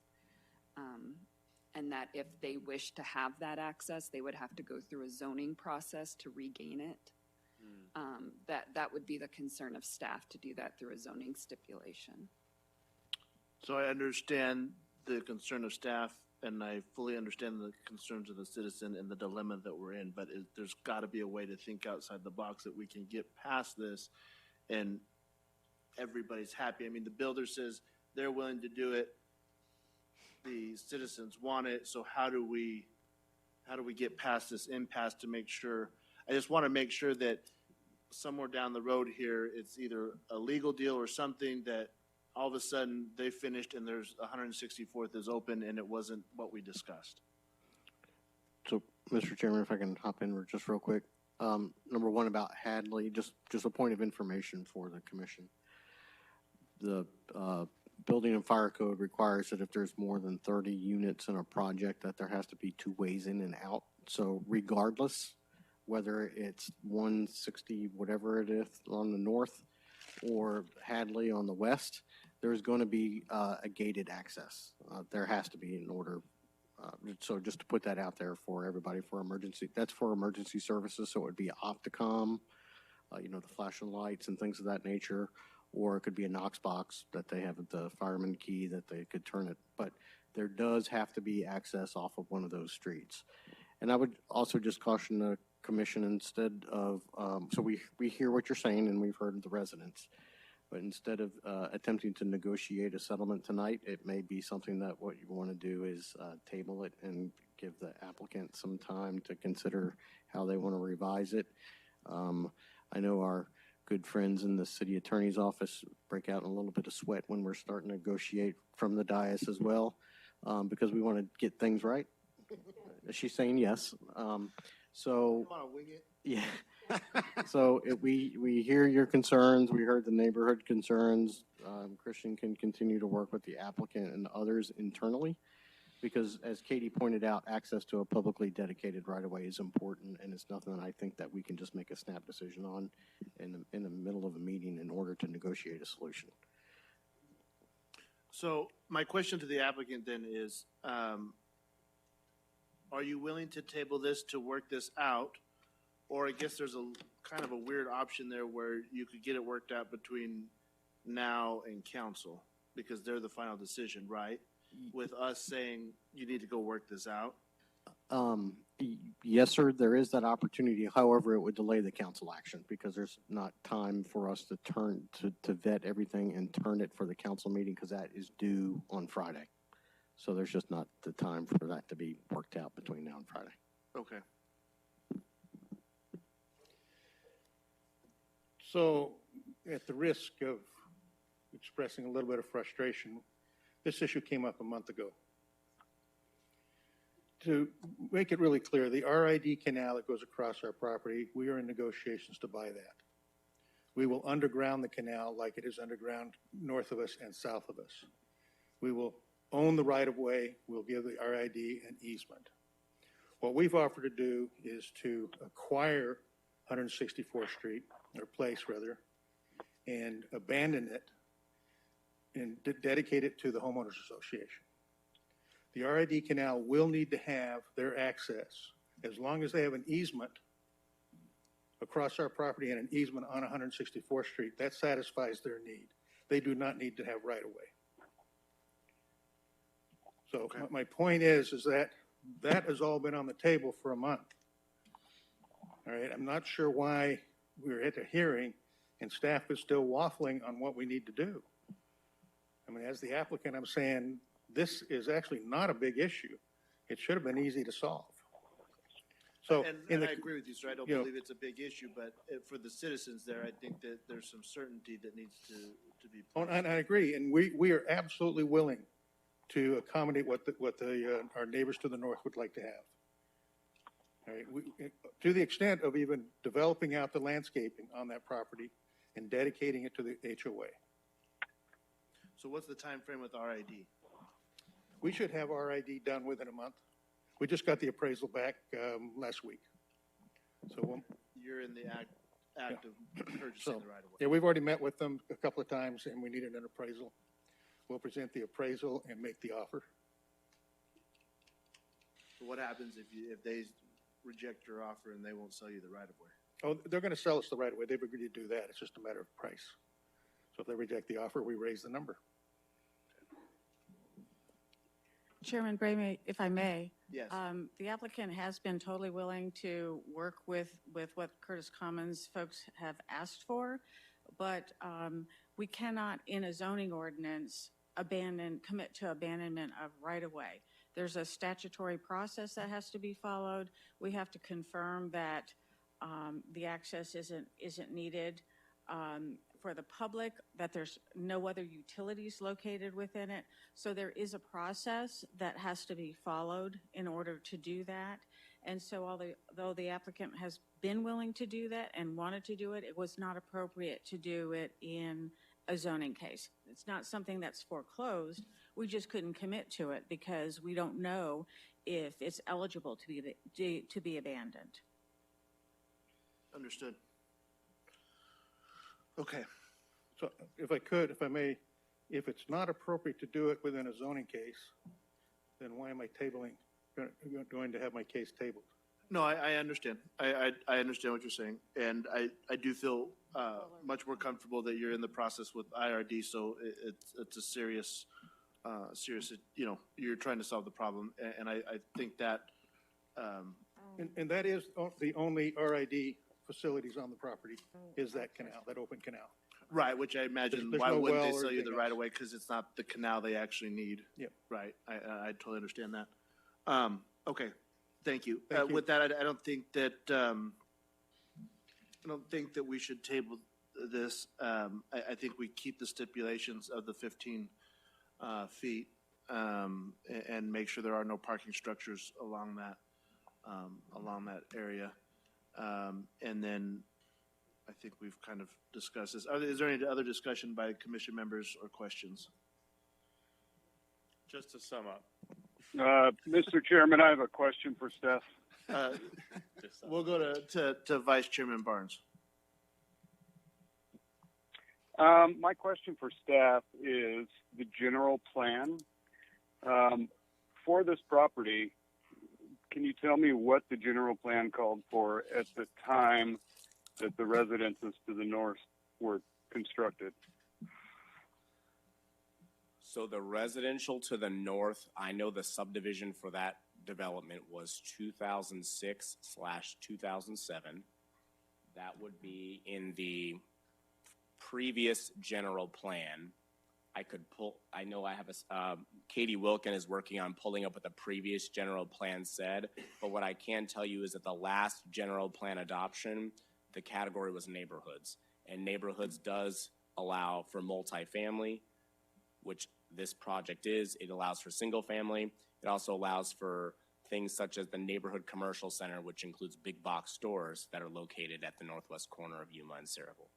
And that if they wish to have that access, they would have to go through a zoning process to regain it. That would be the concern of staff, to do that through a zoning stipulation. So I understand the concern of staff and I fully understand the concerns of the citizen and the dilemma that we're in, but there's got to be a way to think outside the box that we can get past this and everybody's happy. The builder says they're willing to do it. The citizens want it. So how do we get past this impasse to make sure, I just want to make sure that somewhere down the road here, it's either a legal deal or something that all of a sudden they finished and there's 164th is open and it wasn't what we discussed. So, Mr. Chairman, if I can hop in just real quick. Number one about Hadley, just a point of information for the commission. The Building and Fire Code requires that if there's more than 30 units in a project that there has to be 2 ways in and out. So regardless, whether it's 160, whatever it is on the north or Hadley on the west, there's going to be a gated access. There has to be in order. So just to put that out there for everybody for emergency, that's for emergency services. So it would be Opticom, the flashing lights and things of that nature, or it could be a Knox box that they have the fireman key that they could turn it. But there does have to be access off of one of those streets. And I would also just caution the commission instead of, so we hear what you're saying and we've heard the residents, but instead of attempting to negotiate a settlement tonight, it may be something that what you want to do is table it and give the applicant some time to consider how they want to revise it. I know our good friends in the city attorney's office break out in a little bit of sweat when we're starting to negotiate from the dais as well, because we want to get things right. She's saying yes. So, Want to wing it? yeah. So we hear your concerns. We heard the neighborhood concerns. Christian can continue to work with the applicant and others internally, because as Katie pointed out, access to a publicly dedicated right-of-way is important, and it's nothing that I think that we can just make a snap decision on in the middle of a meeting in order to negotiate a solution. So my question to the applicant then is, are you willing to table this to work this out? Or I guess there's a kind of a weird option there where you could get it worked out between now and council, because they're the final decision, right? With us saying you need to go work this out. Yes, sir, there is that opportunity. However, it would delay the council action because there's not time for us to to vet everything and turn it for the council meeting, because that is due on Friday. So there's just not the time for that to be worked out between now and Friday. Okay. So, at the risk of expressing a little bit of frustration, this issue came up a month ago. To make it really clear, the RID canal that goes across our property, we are in negotiations to buy that. We will underground the canal like it is underground north of us and south of us. We will own the right-of-way. We'll give the RID an easement. What we've offered to do is to acquire 164th Street, or place rather, and abandon it and dedicate it to the homeowners association. The RID canal will need to have their access, as long as they have an easement across our property and an easement on 164th Street, that satisfies their need. They do not need to have right-of-way. So Okay. my point is that that has all been on the table for a month. All right, I'm not sure why we were at a hearing and staff is still waffling on what we need to do. I mean, as the applicant, I'm saying this is actually not a big issue. It should have been easy to solve. So, And I agree with you, sir. I don't believe it's a big issue, but for the citizens there, I think that there's some certainty that needs to be. Oh, and I agree, and we are absolutely willing to accommodate what our neighbors to the north would like to have. All right, to the extent of even developing out the landscaping on that property and dedicating it to the HOA. So what's the time frame with RID? We should have RID done within a month. We just got the appraisal back last week. So You're in the act of purchasing the right of way. yeah, we've already met with them a couple of times, and we needed an appraisal. We'll present the appraisal and make the offer. So what happens if they reject your offer and they won't sell you the right of way? Oh, they're going to sell us the right of way. They've agreed to do that. It's just a matter of price. So if they reject the offer, we raise the number. Chairman Bray, if I may. Yes. The applicant has been totally willing to work with what Curtis Commons folks have asked for, but we cannot, in a zoning ordinance, commit to abandonment of right-of-way. There's a statutory process that has to be followed. We have to confirm that the access isn't needed for the public, that there's no other utilities located within it. So there is a process that has to be followed in order to do that. And so although the applicant has been willing to do that and wanted to do it, it was not appropriate to do it in a zoning case. It's not something that's foreclosed. We just couldn't commit to it because we don't know if it's eligible to be abandoned. Understood. Okay. So if I may, if it's not appropriate to do it within a zoning case, then why am I going to have my case tabled? No, I understand. I understand what you're saying. And I do feel much more comfortable that you're in the process with IRD. So it's a serious, you're trying to solve the problem. And I think that. And that is the only RID facilities on the property is that canal, that open canal. Right, which I imagine, There's why no wouldn't well they or sell you the anything right else. of way? Because it's not the canal they actually need. Yep. Right, I totally understand that. Okay, thank you. Thank you. With that, I don't think that we should table this, I think we keep the stipulations of the 15 feet and make sure there are no parking structures along that area. And then I think we've kind of discussed this. Is there any other discussion by commission members or questions? Just to sum up. Mr. Chairman, I have a question for Steph. We'll go to Vice Chairman Barnes. My question for staff is the general plan. For this property, can you tell me what the general plan called for at the time that the residences to the north were constructed? So the residential to the north, I know the subdivision for that development was 2006/2007. That would be in the previous general plan. I know I have Katie Wilkin is working on pulling up what the previous general plan said, but what I can tell you is that the last general plan adoption, the category was neighborhoods. And neighborhoods does allow for multifamily, which this project is. It allows for single family. It also allows for things such as the neighborhood commercial center, which includes big box stores that are located at the northwest corner of Yuma and Servo.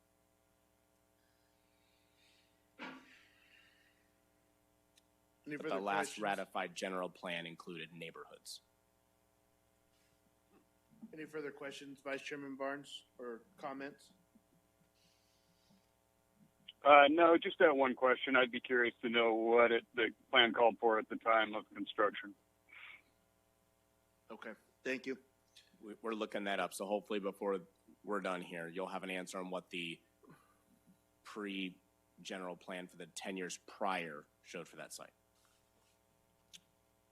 But the last ratified general plan included neighborhoods. Any further questions, Vice Chairman Barnes, or comments? No, just that one question. I'd be curious to know what the plan called for at the time of construction. Okay, thank you. We're looking that up, so hopefully before we're done here, you'll have an answer on what the pre-general plan for the 10 years prior showed for that site.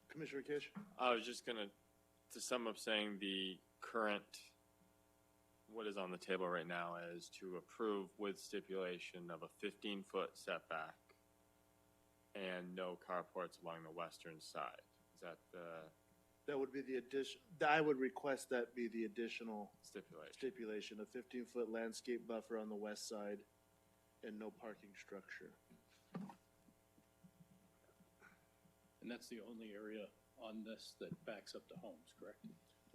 Commissioner Kish? I was just going to sum up saying the current, what is on the table right now is to approve with stipulation of a 15-foot setback and no carports along the western side. Is that the That would be the addition, I would request that be the additional stipulation? a 15-foot landscape buffer on the west side and no parking structure. And that's the only area on this that backs up to homes, correct?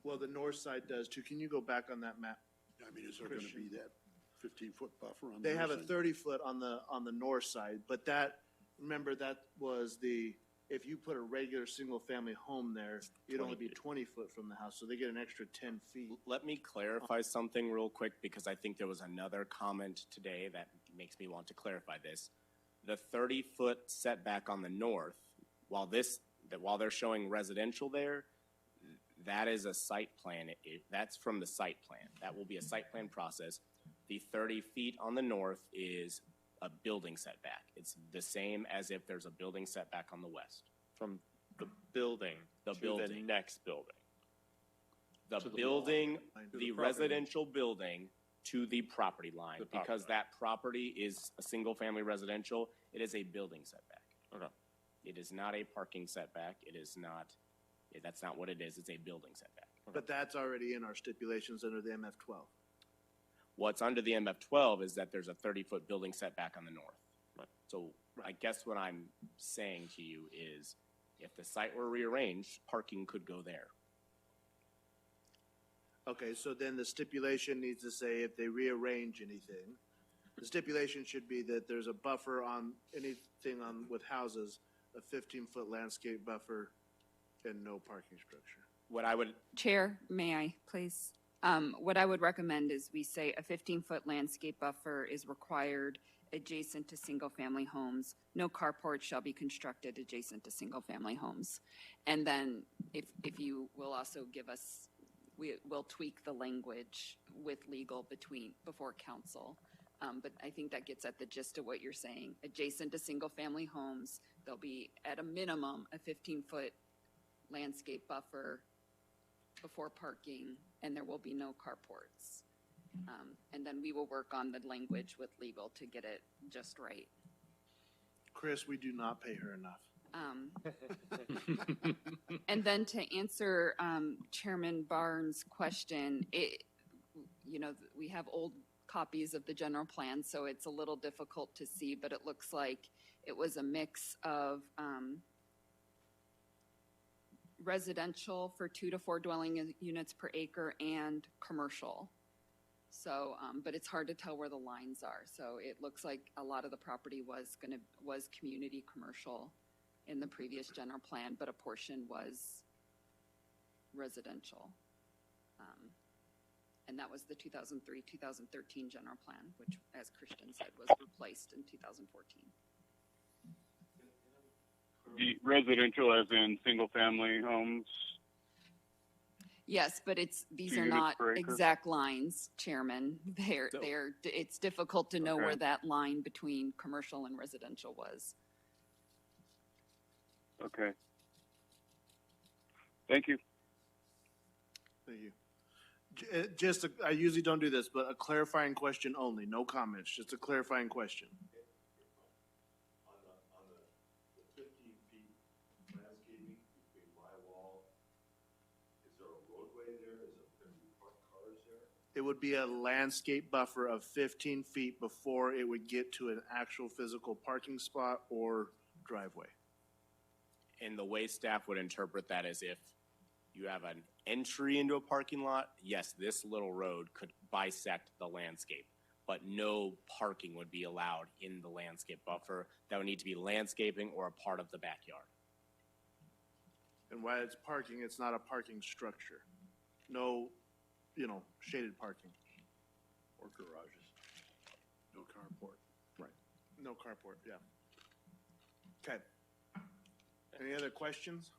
Well, the north side does too. Can you go back on that map? I mean, is there going to be that 15-foot buffer on the They have a north side? 30-foot on the north side, but that, remember, that was if you put a regular single-family home there, it'd only be 20 foot from the house, so they get an extra 10 feet. Let me clarify something real quick because I think there was another comment today that makes me want to clarify this. The 30-foot setback on the north, while they're showing residential there, that is a site plan. That's from the site plan. That will be a site plan process. The 30 feet on the north is a building setback. It's the same as if there's a building setback on the west. From the building The to building. the next building. The To the building, line. To the the property residential building to the property line. The property Because line. that property is a single-family residential, it is a building setback. Okay. It is not a parking setback. It is not, that's not what it is. It's a building setback. But that's already in our stipulations under the MF-12. What's under the MF-12 is that there's a 30-foot building setback on the north. Right. So I guess what I'm saying to you is if the site were rearranged, parking could go there. Okay, so then the stipulation needs to say if they rearrange anything, the stipulation should be that there's a buffer on anything on with houses, a 15-foot landscape buffer, and no parking structure. What I would, Chair, may I, please? What I would recommend is we say a 15-foot landscape buffer is required adjacent to single-family homes. No carport shall be constructed adjacent to single-family homes. And then if you will also give us, we'll tweak the language with legal before council. But I think that gets at the gist of what you're saying. Adjacent to single-family homes, there'll be at a minimum a 15-foot landscape buffer before parking, and there will be no carports. And then we will work on the language with legal to get it just right. Chris, we do not pay her enough. And then to answer Chairman Barnes' question, we have old copies of the general plan, so it's a little difficult to see, but it looks like it was a mix of residential for 2 to 4 dwelling units per acre and commercial. So, but it's hard to tell where the lines are. So it looks like a lot of the property was community commercial in the previous general plan, but a portion was residential. And that was the 2003-2013 general plan, which, as Christian said, was replaced in 2014. The residential as in single-family homes? Yes, but these 2 are units not per acre? exact lines, Chairman. It's difficult to know Okay. where that line between commercial and residential was. Okay. Thank you. Thank you. I usually don't do this, but a clarifying question only, no comments, just a clarifying question. On the 15 feet landscaping between my wall, is there a roadway there? Is it going to be parked cars there? It would be a landscape buffer of 15 feet before it would get to an actual physical parking spot or driveway. And the way staff would interpret that is if you have an entry into a parking lot, yes, this little road could bisect the landscape, but no parking would be allowed in the landscape buffer. That would need to be landscaping or a part of the backyard. And while it's parking, it's not a parking structure. No, shaded parking. Or garages. No carport. Right. No carport, yeah. Okay. Any other questions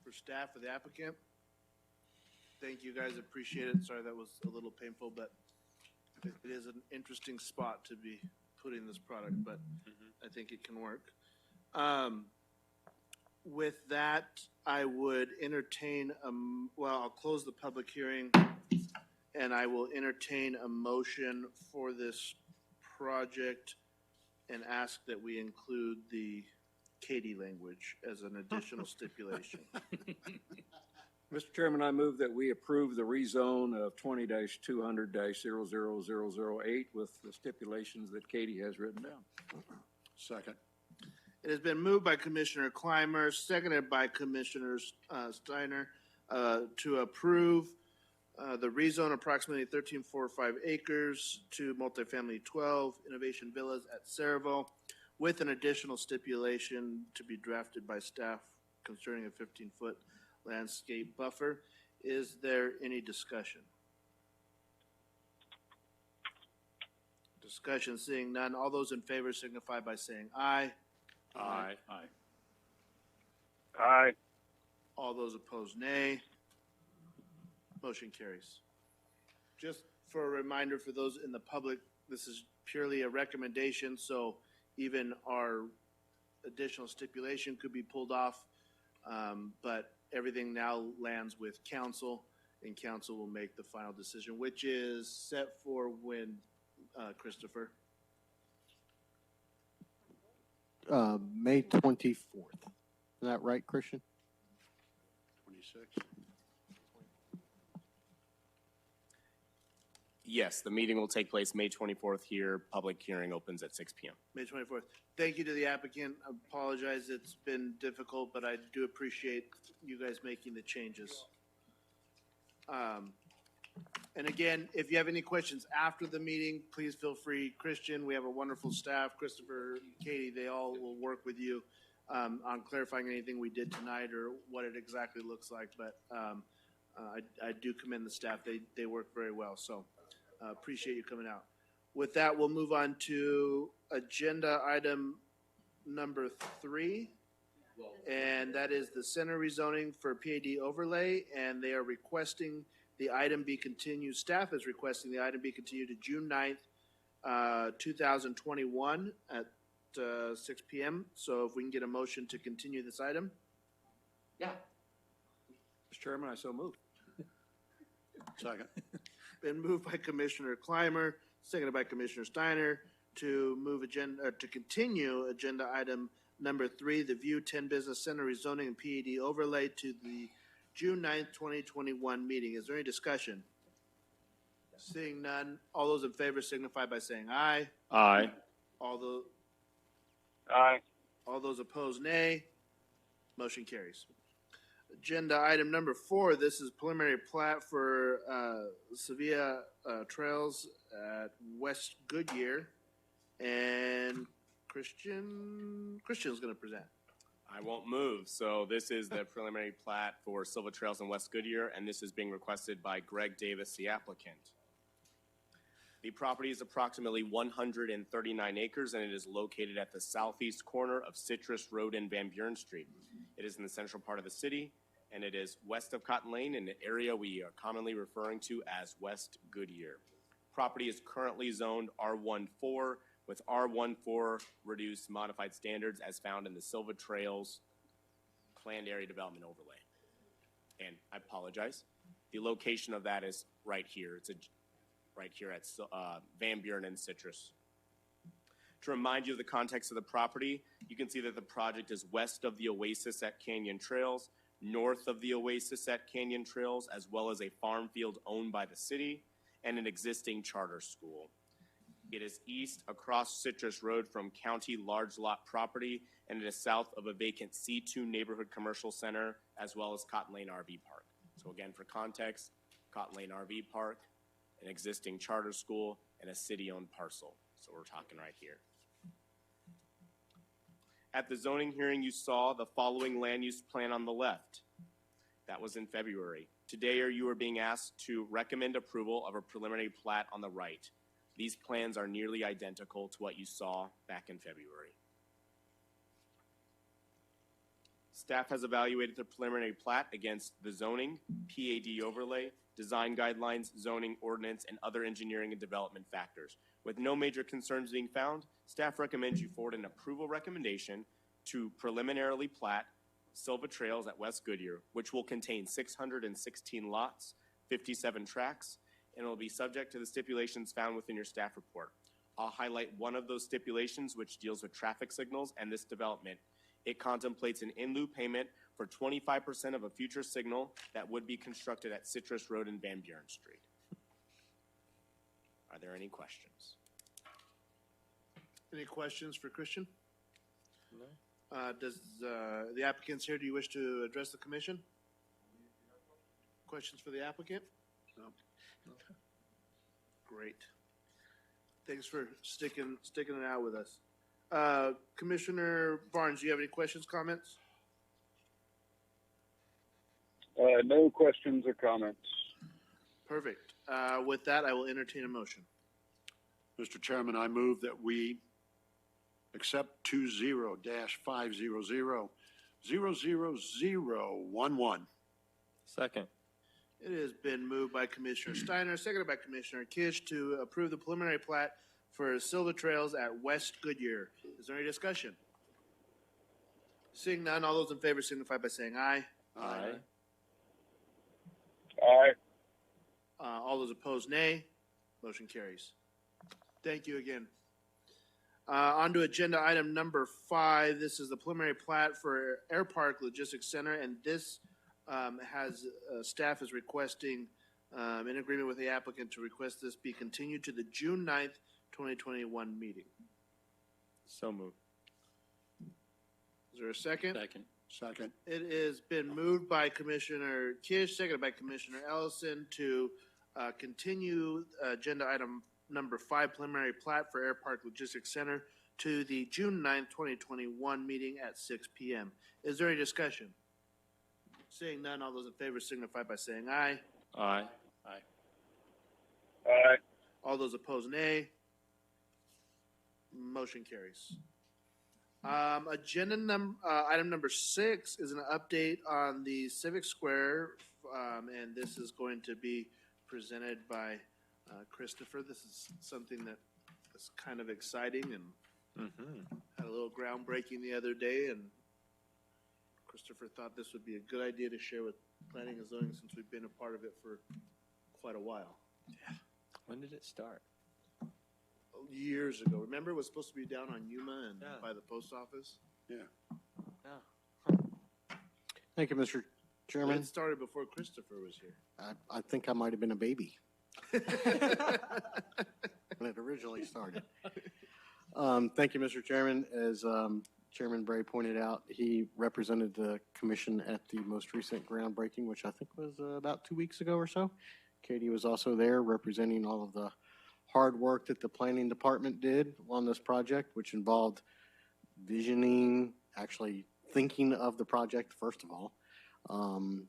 for staff or the applicant? Thank you, guys. Appreciate it. Sorry that was a little painful, but it is an interesting spot to be putting this product, but I think it can work. With that, I would entertain, I'll close the public hearing and I will entertain a motion for this project and ask that we include the Katie language as an additional stipulation. Mr. Chairman, I move that we approve the rezone of 20-200-00008 with the stipulations that Katie has written down. Second. It has been moved by Commissioner Clymer, seconded by Commissioner Steiner, to approve the rezone approximately 13.45 acres to multifamily 12 Innovation Villas at Servo with an additional stipulation to be drafted by staff concerning a 15-foot landscape buffer. Is there any discussion? Discussion, seeing none. All those in favor signify by saying aye. Aye. Aye. Aye. All those opposed, nay. Motion carries. Just for a reminder for those in the public, this is purely a recommendation, so even our additional stipulation could be pulled off, but everything now lands with council, and council will make the final decision, which is set for when, Christopher? May 24th. Is that right, Christian? 26. Yes, the meeting will take place May 24th here. Public hearing opens at 6 p.m. May 24th. Thank you to the applicant. I apologize, it's been difficult, but I do appreciate you guys making the changes. And again, if you have any questions after the meeting, please feel free. Christian, we have a wonderful staff. Christopher, Katie, they all will work with you on clarifying anything we did tonight or what it exactly looks like. But I do commend the staff. They work very well. So appreciate you coming out. With that, we'll move on to agenda item number 3. And that is the center rezoning for PAD overlay. And they are requesting the item be continued. Staff is requesting the item be continued to June 9th, 2021 at 6 p.m. So if we can get a motion to continue this item. Yeah. Mr. Chairman, I so move. Second. Been moved by Commissioner Clymer, seconded by Commissioner Steiner to continue agenda item number 3, the View 10 Business Center rezoning and PAD overlay to the June 9th, 2021 meeting. Is there any discussion? Seeing none, all those in favor signify by saying aye. Aye. All those, Aye. all those opposed, nay. Motion carries. Agenda item number 4, this is preliminary plat for Sevilla Trails at West Goodyear. And Christian's going to present. I won't move. So this is the preliminary plat for Silva Trails in West Goodyear, and this is being requested by Greg Davis, the applicant. The property is approximately 139 acres, and it is located at the southeast corner of Citrus Road and Van Buren Street. It is in the central part of the city, and it is west of Cotton Lane in the area we are commonly referring to as West Goodyear. Property is currently zoned R14 with R14 reduced modified standards as found in the Silva Trails Planned Area Development Overlay. And I apologize. The location of that is right here. It's right here at Van Buren and Citrus. To remind you of the context of the property, you can see that the project is west of the Oasis at Canyon Trails, north of the Oasis at Canyon Trails, as well as a farm field owned by the city and an existing charter school. It is east across Citrus Road from county large lot property, and it is south of a vacant C2 neighborhood commercial center, as well as Cotton Lane RV Park. So again, for context, Cotton Lane RV Park, an existing charter school, and a city-owned parcel. So we're talking right here. At the zoning hearing, you saw the following land use plan on the left. That was in February. Today, you are being asked to recommend approval of a preliminary plat on the right. These plans are nearly identical to what you saw back in February. Staff has evaluated the preliminary plat against the zoning, PAD overlay, design guidelines, zoning ordinance, and other engineering and development factors. With no major concerns being found, staff recommends you forward an approval recommendation to preliminarily plat Silva Trails at West Goodyear, which will contain 616 lots, 57 tracts, and it will be subject to the stipulations found within your staff report. I'll highlight one of those stipulations, which deals with traffic signals and this development. It contemplates an in-lieu payment for 25% of a future signal that would be constructed at Citrus Road and Van Buren Street. Are there any questions? Any questions for Christian? No. Does the applicants here, do you wish to address the commission? Questions for the applicant? No. Great. Thanks for sticking it out with us. Commissioner Barnes, do you have any questions, comments? No questions or comments. Perfect. With that, I will entertain a motion. Mr. Chairman, I move that we accept 20-500-00011. Second. It has been moved by Commissioner Steiner, seconded by Commissioner Kish to approve the preliminary plat for Silva Trails at West Goodyear. Is there any discussion? Seeing none, all those in favor signify by saying aye. Aye. Aye. All those opposed, nay. Motion carries. Thank you again. On to agenda item number 5. This is the preliminary plat for Air Park Logistics Center, and this staff is requesting, in agreement with the applicant, to request this be continued to the June 9th, 2021 meeting. So moved. Is there a second? Second. It has been moved by Commissioner Kish, seconded by Commissioner Ellison to continue agenda item number 5, preliminary plat for Air Park Logistics Center to the June 9th, 2021 meeting at 6 p.m. Is there any discussion? Seeing none, all those in favor signify by saying aye. Aye. Aye. All those opposed, nay. Motion carries. Item number 6 is an update on the Civic Square, and this is going to be presented by Christopher. This is something that is kind of exciting, and had a little groundbreaking the other day, and Christopher thought this would be a good idea to share with planning and zoning since we've been a part of it for quite a while. Yeah. When did it start? Years ago. Remember, it was supposed to be down on Yuma and by the post office? Yeah. Thank you, Mr. Chairman. It started before Christopher was here. I think I might have been a baby. when it originally started. Thank you, Mr. Chairman. As Chairman Bray pointed out, he represented the commission at the most recent groundbreaking, which I think was about 2 weeks ago or so. Katie was also there representing all of the hard work that the planning department did on this project, which involved visioning, actually thinking of the project, first of all,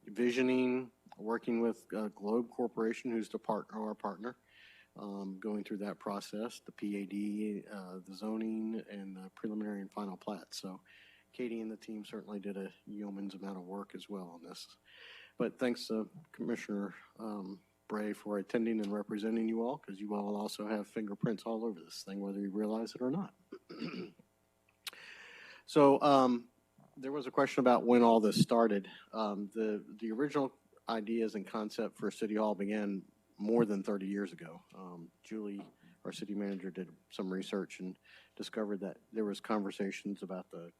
visioning, working with Globe Corporation, who's our partner, going through that process, the PAD, the zoning, and the preliminary and final plat. So Katie and the team certainly did a yeoman's amount of work as well on this. But thanks, Commissioner Bray, for attending and representing you all, because you all also have fingerprints all over this thing, whether you realize it or not. So there was a question about when all this started. The original ideas and concept for City Hall began more than 30 years ago. Julie, our city manager, did some research and discovered that there was conversations about the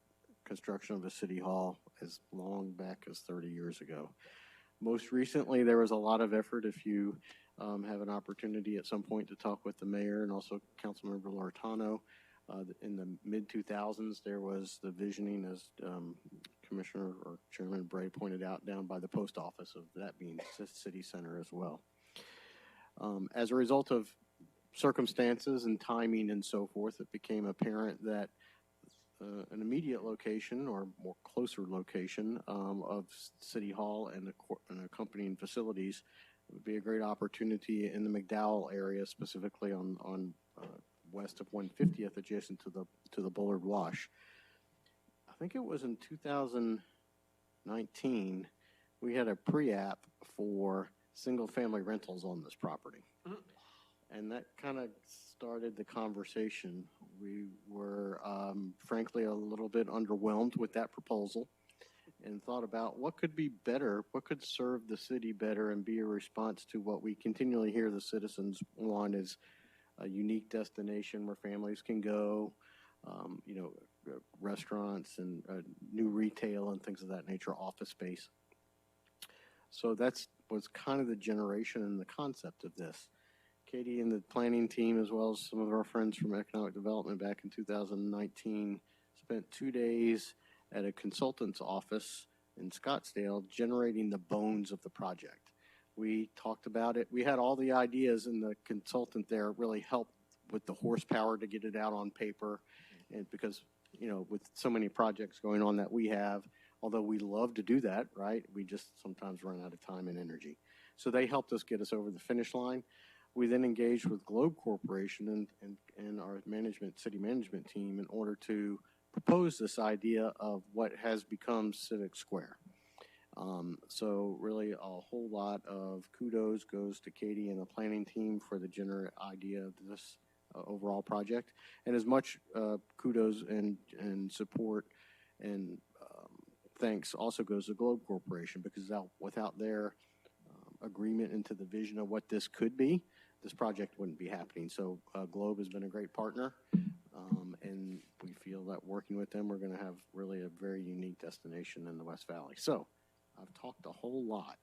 construction of a city hall as long back as 30 years ago. Most recently, there was a lot of effort. If you have an opportunity at some point to talk with the mayor and also Councilmember Lortano, in the mid-2000s, there was the visioning, as Commissioner or Chairman Bray pointed out, down by the post office, of that being city center as well. As a result of circumstances and timing and so forth, it became apparent that an immediate location or more closer location of City Hall and accompanying facilities would be a great opportunity in the McDowell area, specifically on west of 150th, adjacent to the Bullard Wash. I think it was in 2019 we had a pre-app for single-family rentals on this property. And that kind of started the conversation. We were, frankly, a little bit underwhelmed with that proposal and thought about what could be better, what could serve the city better and be a response to what we continually hear the citizens want, is a unique destination where families can go, restaurants and new retail and things of that nature, office space. So was kind of the generation and the concept of this. Katie and the planning team, as well as some of our friends from economic development back in 2019, spent 2 days at a consultant's office in Scottsdale generating the bones of the project. We talked about it. We had all the ideas, and the consultant there really helped with the horsepower to get it out on paper. And because, with so many projects going on that we have, although we love to do that, right, we just sometimes run out of time and energy. So they helped us get us over the finish line. We then engaged with Globe Corporation and our city management team in order to propose this idea of what has become Civic Square. So really a whole lot of kudos goes to Katie and the planning team for the general idea of this overall project, and as much kudos and support and thanks also goes to Globe Corporation, because without their agreement into the vision of what this could be, this project wouldn't be happening. So Globe has been a great partner, and we feel that working with them, we're going to have really a very unique destination in the West Valley. So I've talked a whole lot.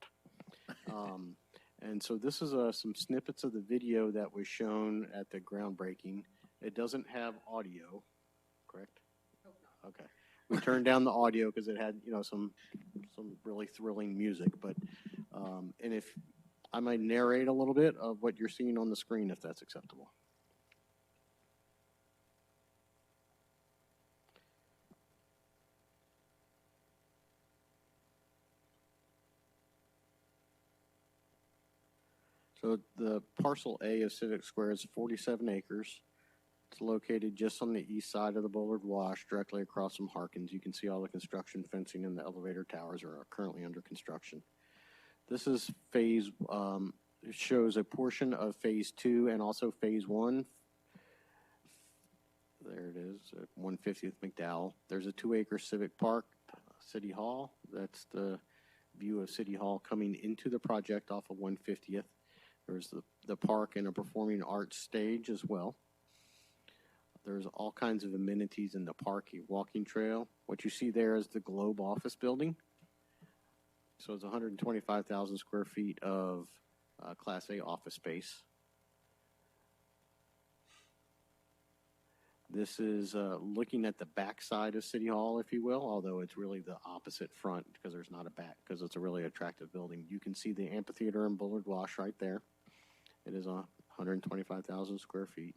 And so this is some snippets of the video that was shown at the groundbreaking. It doesn't have audio, correct? Okay. We turned down the audio because it had, some really thrilling music. But and if I might narrate a little bit of what you're seeing on the screen, if that's acceptable. So the parcel A of Civic Square is 47 acres. It's located just on the east side of the Bullard Wash, directly across from Harkins. You can see all the construction, fencing, and the elevator towers are currently under construction. This is phase, it shows a portion of phase 2 and also phase 1. There it is, at 150th McDowell. There's a 2-acre civic park, City Hall. That's the view of City Hall coming into the project off of 150th. There's the park and a performing arts stage as well. There's all kinds of amenities in the park, a walking trail. What you see there is the Globe office building. So it's 125,000 square feet of Class A office space. This is looking at the back side of City Hall, if you will, although it's really the opposite front because there's not a back, because it's a really attractive building. You can see the amphitheater and Bullard Wash right there. It is 125,000 square feet.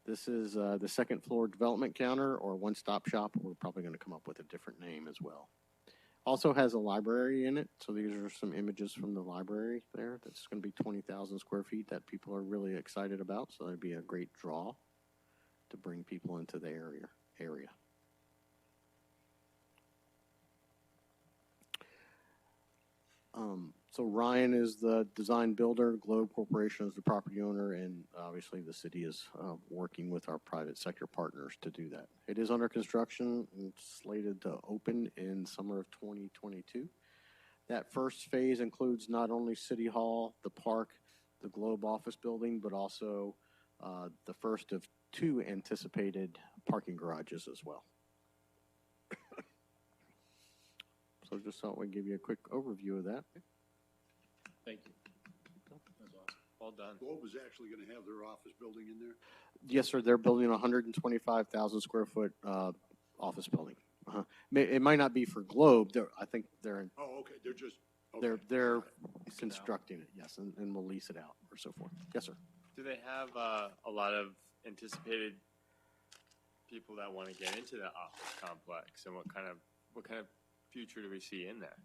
This is the second floor development counter or one-stop shop. We're probably going to come up with a different name as well. Also has a library in it, so these are some images from the library there. That's going to be 20,000 square feet that people are really excited about, so that'd be a great draw to bring people into the area. So Ryan is the design builder, Globe Corporation is the property owner, and obviously the city is working with our private sector partners to do that. It is under construction and slated to open in summer of 2022. That first phase includes not only City Hall, the park, the Globe office building, but also the first of 2 anticipated parking garages as well. So just thought we'd give you a quick overview of that. Thank you. That's awesome. Well done. Globe is actually going to have their office building in there? Yes, sir. They're building a 125,000 square foot office building. It might not be for Globe. I think they're in, Oh, okay, they're just. Okay. they're constructing it. Yes, and we'll lease it out or so forth. Yes, sir. Do they have a lot of anticipated people that want to get into the office complex, and what kind of future do we see in there?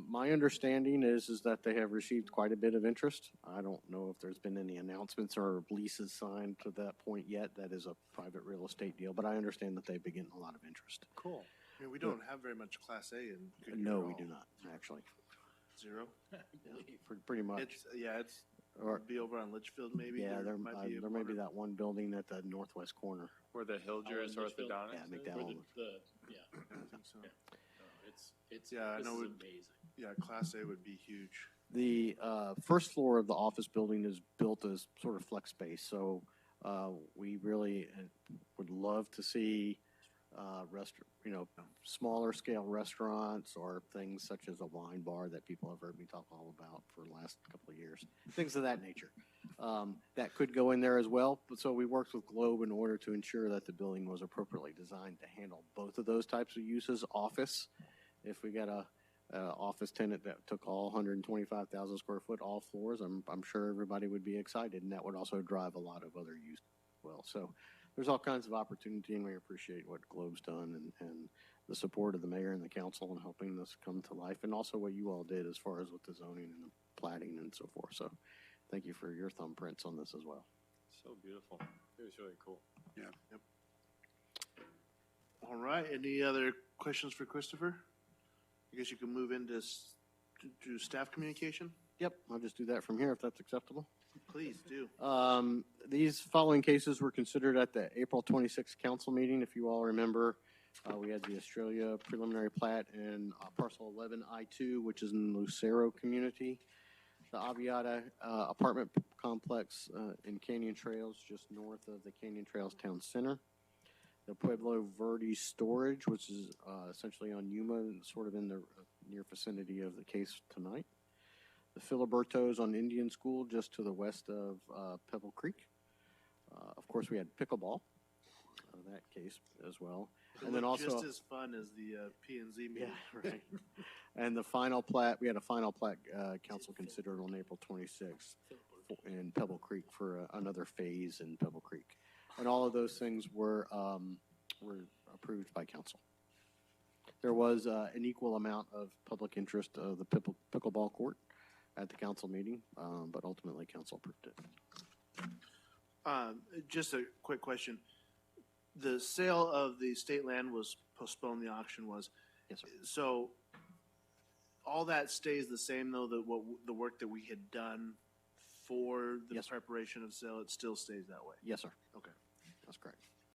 My understanding is that they have received quite a bit of interest. I don't know if there's been any announcements or leases signed to that point yet. That is a private real estate deal, but I understand that they've been getting a lot of interest. Cool. Yeah, we don't have very much Class A in Goodyear No, at we all. do not, actually. Zero? Pretty much. It's Or- be over on Litchfield maybe. Yeah, there might be there may be that one building at the northwest corner. Where the Hildress orthodontics Yeah, is? McDowell. Yeah. I think so. No, it's Yeah, I this know is it- amazing. Yeah, Class A would be huge. The first floor of the office building is built as sort of flex space, so we really would love to see smaller scale restaurants or things such as a wine bar that people have heard me talk all about for the last couple of years, things of that nature. That could go in there as well, but so we worked with Globe in order to ensure that the building was appropriately designed to handle both of those types of uses. Office, if we got a office tenant that took all 125,000 square foot, all floors, I'm sure everybody would be excited, and that would also drive a lot of other use as well. So there's all kinds of opportunity, and we appreciate what Globe's done and the support of the mayor and the council in helping this come to life, and also what you all did as far as with the zoning and the plating and so forth. So thank you for your thumbprints on this as well. So beautiful. It was really cool. Yeah. Yep. All right, any other questions for Christopher? I guess you can move into to staff communication. Yep, I'll just do that from here if that's acceptable. Please do. These following cases were considered at the April 26th council meeting. If you all remember, we had the Australia preliminary plat and parcel 11 I-2, which is in the Lucero community. The Aviata apartment complex in Canyon Trails, just north of the Canyon Trails Town Center. The Pueblo Verde storage, which is essentially on Yuma, sort of in the near vicinity of the case tonight. The Filibertos on Indian School, just to the west of Pebble Creek. Of course, we had pickleball, that case as well. And then also just as fun as the P&Z meeting. Yeah, right. And the final plat, we had a final plat council considered on April 26th in Pebble Creek for another phase in Pebble Creek. And all of those things were approved by council. There was an equal amount of public interest of the pickleball court at the council meeting, but ultimately council approved it. Just a quick question. The sale of the state land was postponed, the auction was. Yes, sir. So all that stays the same though, the work that we had done for the Yes, sir. preparation of sale, it still stays that way? Yes, sir. Okay. That's correct.